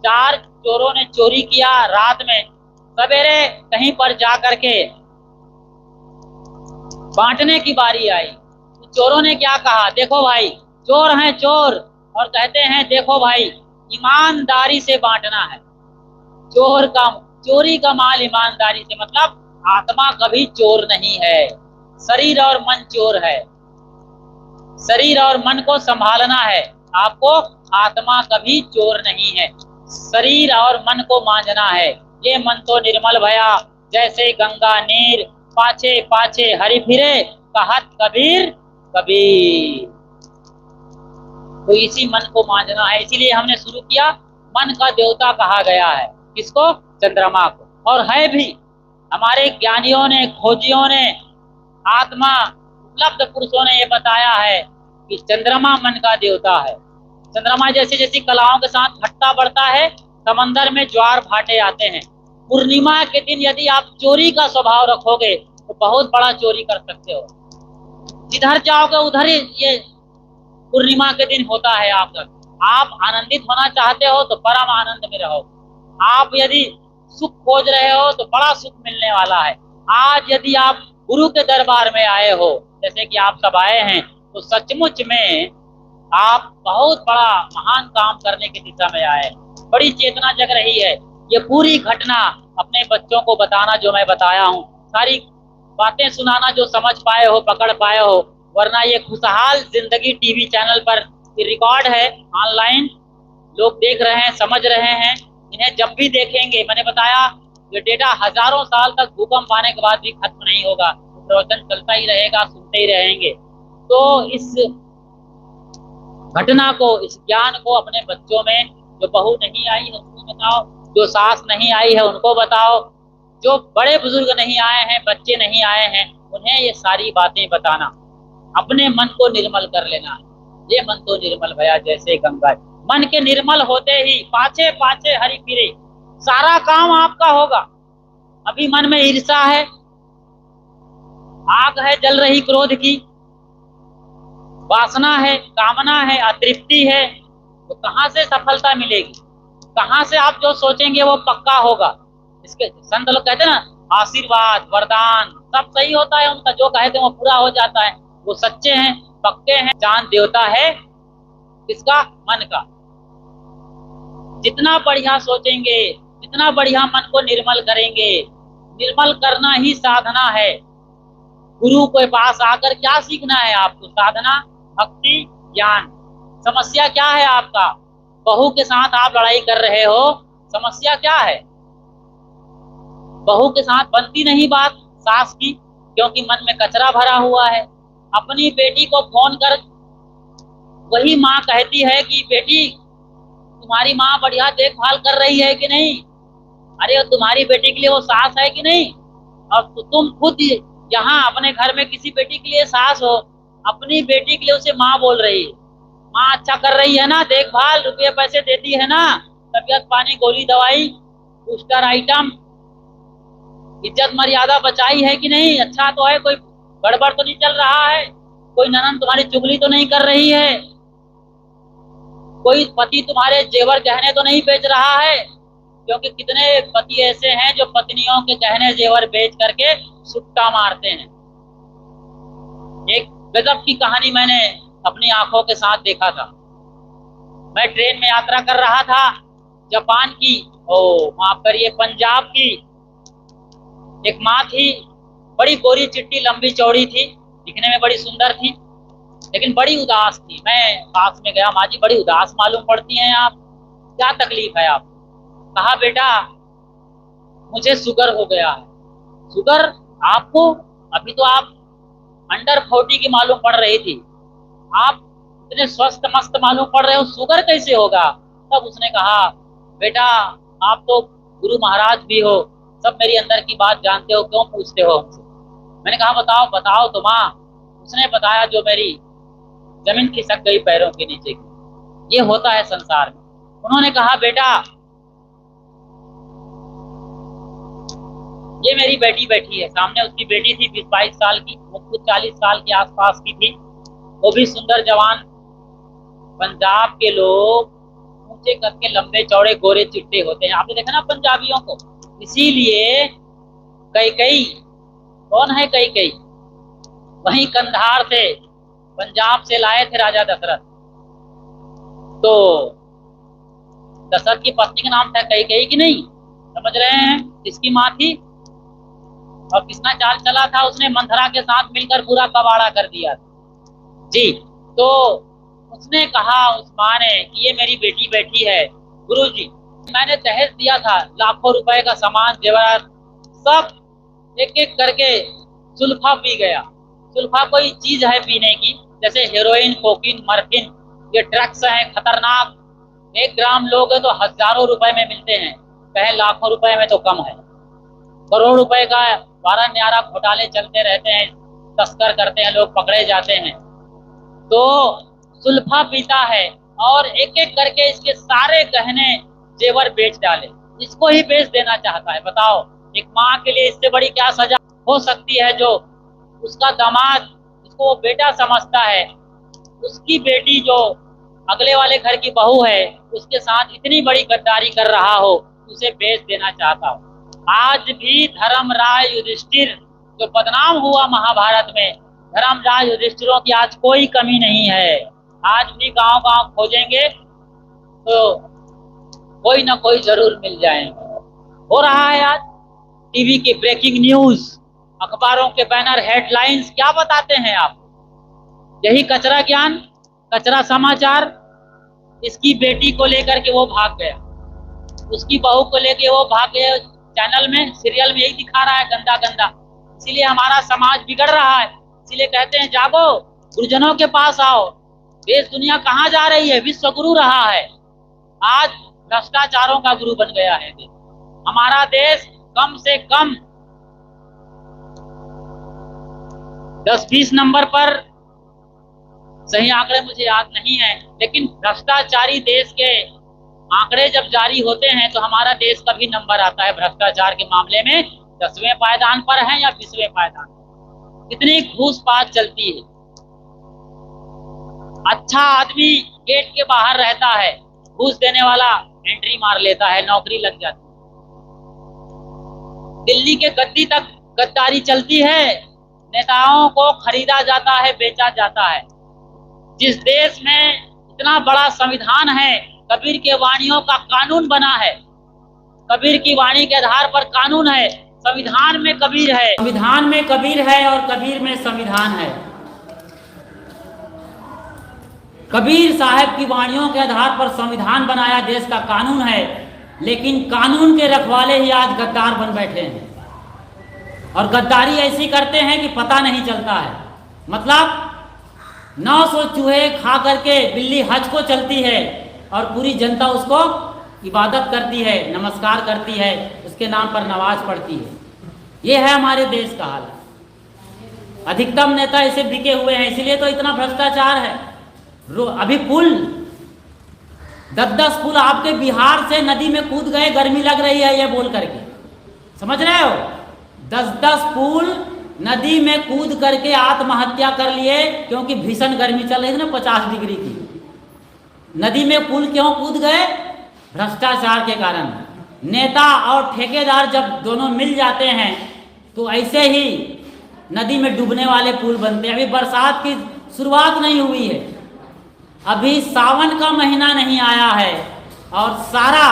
4 चोरों ने चोरी किया रात में, सवेरे कहीं पर जा करके बांटने की बारी आई। तो चोरों ने क्या कहा? देखो भाई, चोर हैं चोर, और कहते हैं देखो भाई ईमानदारी से बांटना है। चोरी का माल ईमानदारी से, मतलब आत्मा कभी चोर नहीं है, शरीर और मन चोर है। शरीर और मन को संभालना है आपको, आत्मा कभी चोर नहीं है। शरीर और मन को मांझना है। ये मन तो निर्मल भया जैसे गंगा नीर, पाछे पाछे हरि फिरे कहत कबीर कबीर। तो इसी मन को मांझना है, इसीलिए हमने शुरू किया। मन का देवता कहा गया है किसको? चंद्रमा को। और है भी, हमारे ज्ञानियों ने, खोजियों ने, आत्मा उपलब्ध पुरुषों ने ये बताया है कि चंद्रमा मन का देवता है। चंद्रमा जैसे जैसी कलाओं के साथ घटता बढ़ता है, समंदर में ज्वार भाटे आते हैं। पूर्णिमा के दिन यदि आप चोरी का स्वभाव रखोगे तो बहुत बड़ा चोरी कर सकते हो। जिधर जाओगे उधर ही ये पूर्णिमा के दिन होता है। आप आनंदित होना चाहते हो तो परम आनंद में रहो। आप यदि सुख खोज रहे हो तो बड़ा सुख मिलने वाला है। आज यदि आप गुरु के दरबार में आए हो, जैसे कि आप सब आए हैं, तो सचमुच में आप बहुत बड़ा महान काम करने की दिशा में आए। बड़ी चेतना जग रही है। ये पूरी घटना अपने बच्चों को बताना जो मैं बताया हूँ, सारी बातें सुनाना जो समझ पाए हो, पकड़ पाए हो, वरना ये खुशहाल जिंदगी टीवी चैनल पर रिकॉर्ड है, ऑनलाइन लोग देख रहे हैं, समझ रहे हैं। इन्हें जब भी देखेंगे, मैंने बताया ये डेटा हजारों साल तक भूकंप आने के बाद भी खत्म नहीं होगा, प्रवचन चलता ही रहेगा, सुनते ही रहेंगे। तो इस घटना को, इस ज्ञान को अपने बच्चों में, जो बहू नहीं आई है उसको बताओ, जो सास नहीं आई है उनको बताओ, जो बड़े बुजुर्ग नहीं आए हैं, बच्चे नहीं आए हैं, उन्हें ये सारी बातें बताना। अपने मन को निर्मल कर लेना। ये मन तो निर्मल भया जैसे गंगा। मन के निर्मल होते ही पाछे पाछे हरि फिरे, सारा काम आपका होगा। अभी मन में ईर्ष्या है, आग है जल रही क्रोध की, वासना है, कामना है, अतृप्ति है, तो कहां से सफलता मिलेगी? कहां से आप जो सोचेंगे वो पक्का होगा? इसके संत लोग कहते हैं ना, आशीर्वाद वरदान सब सही होता है उनका, जो कहते हैं वो पूरा हो जाता है। वो सच्चे हैं, पक्के हैं। चांद देवता है किसका? मन का। जितना बढ़िया सोचेंगे, जितना बढ़िया मन को निर्मल करेंगे, निर्मल करना ही साधना है। गुरु के पास आकर क्या सीखना है आपको? साधना, भक्ति, ज्ञान। समस्या क्या है आपका? बहू के साथ आप लड़ाई कर रहे हो, समस्या क्या है? बहू के साथ बनती नहीं बात सास की, क्योंकि मन में कचरा भरा हुआ है। अपनी बेटी को फोन कर वही माँ कहती है कि बेटी तुम्हारी माँ बढ़िया देखभाल कर रही है कि नहीं? अरे तुम्हारी बेटी के लिए वो सास है कि नहीं? और तुम खुद यहाँ अपने घर में किसी बेटी के लिए सास हो, अपनी बेटी के लिए उसे माँ बोल रही है। माँ अच्छा कर रही है ना देखभाल, रुपये पैसे देती है ना, तबियत पानी गोली दवाई बूस्टर आइटम, इज्जत मर्यादा बचाई है कि नहीं? अच्छा तो है, कोई गड़बड़ तो नहीं चल रहा है? कोई ननद तुम्हारी चुगली तो नहीं कर रही है? कोई पति तुम्हारे जेवर गहने तो नहीं बेच रहा है? क्योंकि कितने पति ऐसे हैं जो पत्नियों के गहने जेवर बेच करके सुट्टा मारते हैं। एक गजब की कहानी मैंने अपनी आंखों के साथ देखा था। मैं ट्रेन में यात्रा कर रहा था, जापान की, माफ करिए, पंजाब की एक माँ थी, बड़ी गोरी चिट्टी लंबी चौड़ी थी, दिखने में बड़ी सुंदर थी, लेकिन बड़ी उदास थी। मैं पास में गया, माँ जी बड़ी उदास मालूम पड़ती हैं आप, क्या तकलीफ है आपको? कहा बेटा मुझे शुगर हो गया है। शुगर आपको? अभी तो आप अंडर 40 की मालूम पड़ रही थी, आप इतने स्वस्थ मस्त मालूम पड़ रहे हो, शुगर कैसे होगा? तब उसने कहा बेटा आप तो गुरु महाराज भी हो, सब मेरी अंदर की बात जानते हो, क्यों पूछते हो हमसे? मैंने कहा बताओ बताओ तो माँ। उसने बताया जो मेरी जमीन खिसक गई पैरों के नीचे की, ये होता है संसार में। उन्होंने कहा बेटा ये मेरी बेटी बैठी है सामने, उसकी बेटी थी 20-22 साल की, वो खुद 40 साल के आसपास की थी, वो भी सुंदर जवान। पंजाब के लोग ऊंचे कद के लंबे चौड़े गोरे चिट्टे होते हैं, आपने देखा ना पंजाबियों को, इसीलिए कैकई, कौन है कैकई? वहीं कंधार से, पंजाब से लाए थे राजा दशरथ। तो दशरथ की पत्नी का नाम था कैकई कि नहीं? समझ रहे हैं किसकी माँ थी? और किसना चाल चला था? उसने मंथरा के साथ मिलकर पूरा कबाड़ा कर दिया जी। तो उसने कहा उस माँ ने कि ये मेरी बेटी बैठी है, गुरुजी मैंने दहेज दिया था, लाखों रुपए का सामान जेवरात सब एक एक करके सुल्फा पी गया। सुल्फा कोई चीज है पीने की, जैसे हेरोइन, कोकीन, मर्फिन, ये ड्रग्स हैं खतरनाक। 1 ग्राम लोगे तो हजारों रुपए में मिलते हैं, कहे लाखों रुपए में तो कम है। करोड़ रुपए का 12 न्यारा घोटाले चलते रहते हैं, तस्कर करते हैं लोग, पकड़े जाते हैं। तो सुल्फा पीता है और एक एक करके इसके सारे गहने जेवर बेच डाले, इसको ही बेच देना चाहता है। बताओ एक माँ के लिए इससे बड़ी क्या सजा हो सकती है? जो उसका दामाद, जिसको वो बेटा समझता है, उसकी बेटी जो अगले वाले घर की बहू है, उसके साथ इतनी बड़ी गद्दारी कर रहा हो, उसे बेच देना चाहता हो। आज भी धर्मराज युधिष्ठिर जो बदनाम हुआ महाभारत में, धर्मराज युधिष्ठिरों की आज कोई कमी नहीं है। आज भी गांव गांव खोजेंगे तो कोई ना कोई जरूर मिल जाएंगे। हो रहा है आज टीवी की ब्रेकिंग न्यूज, अखबारों के बैनर, हेडलाइंस क्या बताते हैं आपको? यही कचरा ज्ञान, कचरा समाचार। इसकी बेटी को लेकर के वो भाग गया, उसकी बहू को लेके वो भाग गया, चैनल में सीरियल में यही दिखा रहा है गंदा गंदा। इसीलिए हमारा समाज बिगड़ रहा है। इसीलिए कहते हैं जागो, गुरुजनों के पास आओ। देश दुनिया कहाँ जा रही है? विश्व गुरु रहा है, आज भ्रष्टाचारों का गुरु बन गया है देश। हमारा देश कम से कम 10-20 नंबर पर, सही आंकड़े मुझे याद नहीं है, लेकिन भ्रष्टाचारी देश के आंकड़े जब जारी होते हैं तो हमारा देश का भी नंबर आता है भ्रष्टाचार के मामले में, 10वें पायदान पर है या 20वें पायदान। कितनी घूसपात चलती है। अच्छा आदमी गेट के बाहर रहता है, घूस देने वाला एंट्री मार लेता है, नौकरी लग जाती है। दिल्ली के गद्दी तक गद्दारी चलती है, नेताओं को खरीदा जाता है, बेचा जाता है। जिस देश में इतना बड़ा संविधान है, कबीर के वाणियों का कानून बना है, कबीर की वाणी के आधार पर कानून है, संविधान में कबीर है, संविधान में कबीर है और कबीर में संविधान है। कबीर साहब की वाणियों के आधार पर संविधान बनाया, देश का कानून है, लेकिन कानून के रखवाले ही आज गद्दार बन बैठे हैं और गद्दारी ऐसी करते हैं कि पता नहीं चलता है। मतलब 900 चूहे खा करके बिल्ली हज को चलती है और पूरी जनता उसको इबादत करती है, नमस्कार करती है, उसके नाम पर नमाज पढ़ती है। ये है हमारे देश का हाल। अधिकतम नेता ऐसे बिके हुए हैं, इसीलिए तो इतना भ्रष्टाचार है। अभी पुल 10-10 पुल आपके बिहार से नदी में कूद गए, गर्मी लग रही है ये बोल करके, समझ रहे हो? 10-10 पुल नदी में कूद करके आत्महत्या कर लिए, क्योंकि भीषण गर्मी चल रही थी ना 50 डिग्री की। नदी में पुल क्यों कूद गए? भ्रष्टाचार के कारण। नेता और ठेकेदार जब दोनों मिल जाते हैं तो ऐसे ही नदी में डूबने वाले पुल बनते हैं। अभी बरसात की शुरुआत नहीं हुई है, अभी सावन का महीना नहीं आया है और सारा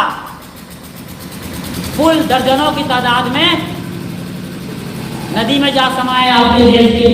पुल दर्जनों की तादाद में नदी में जा समाये आपके देश के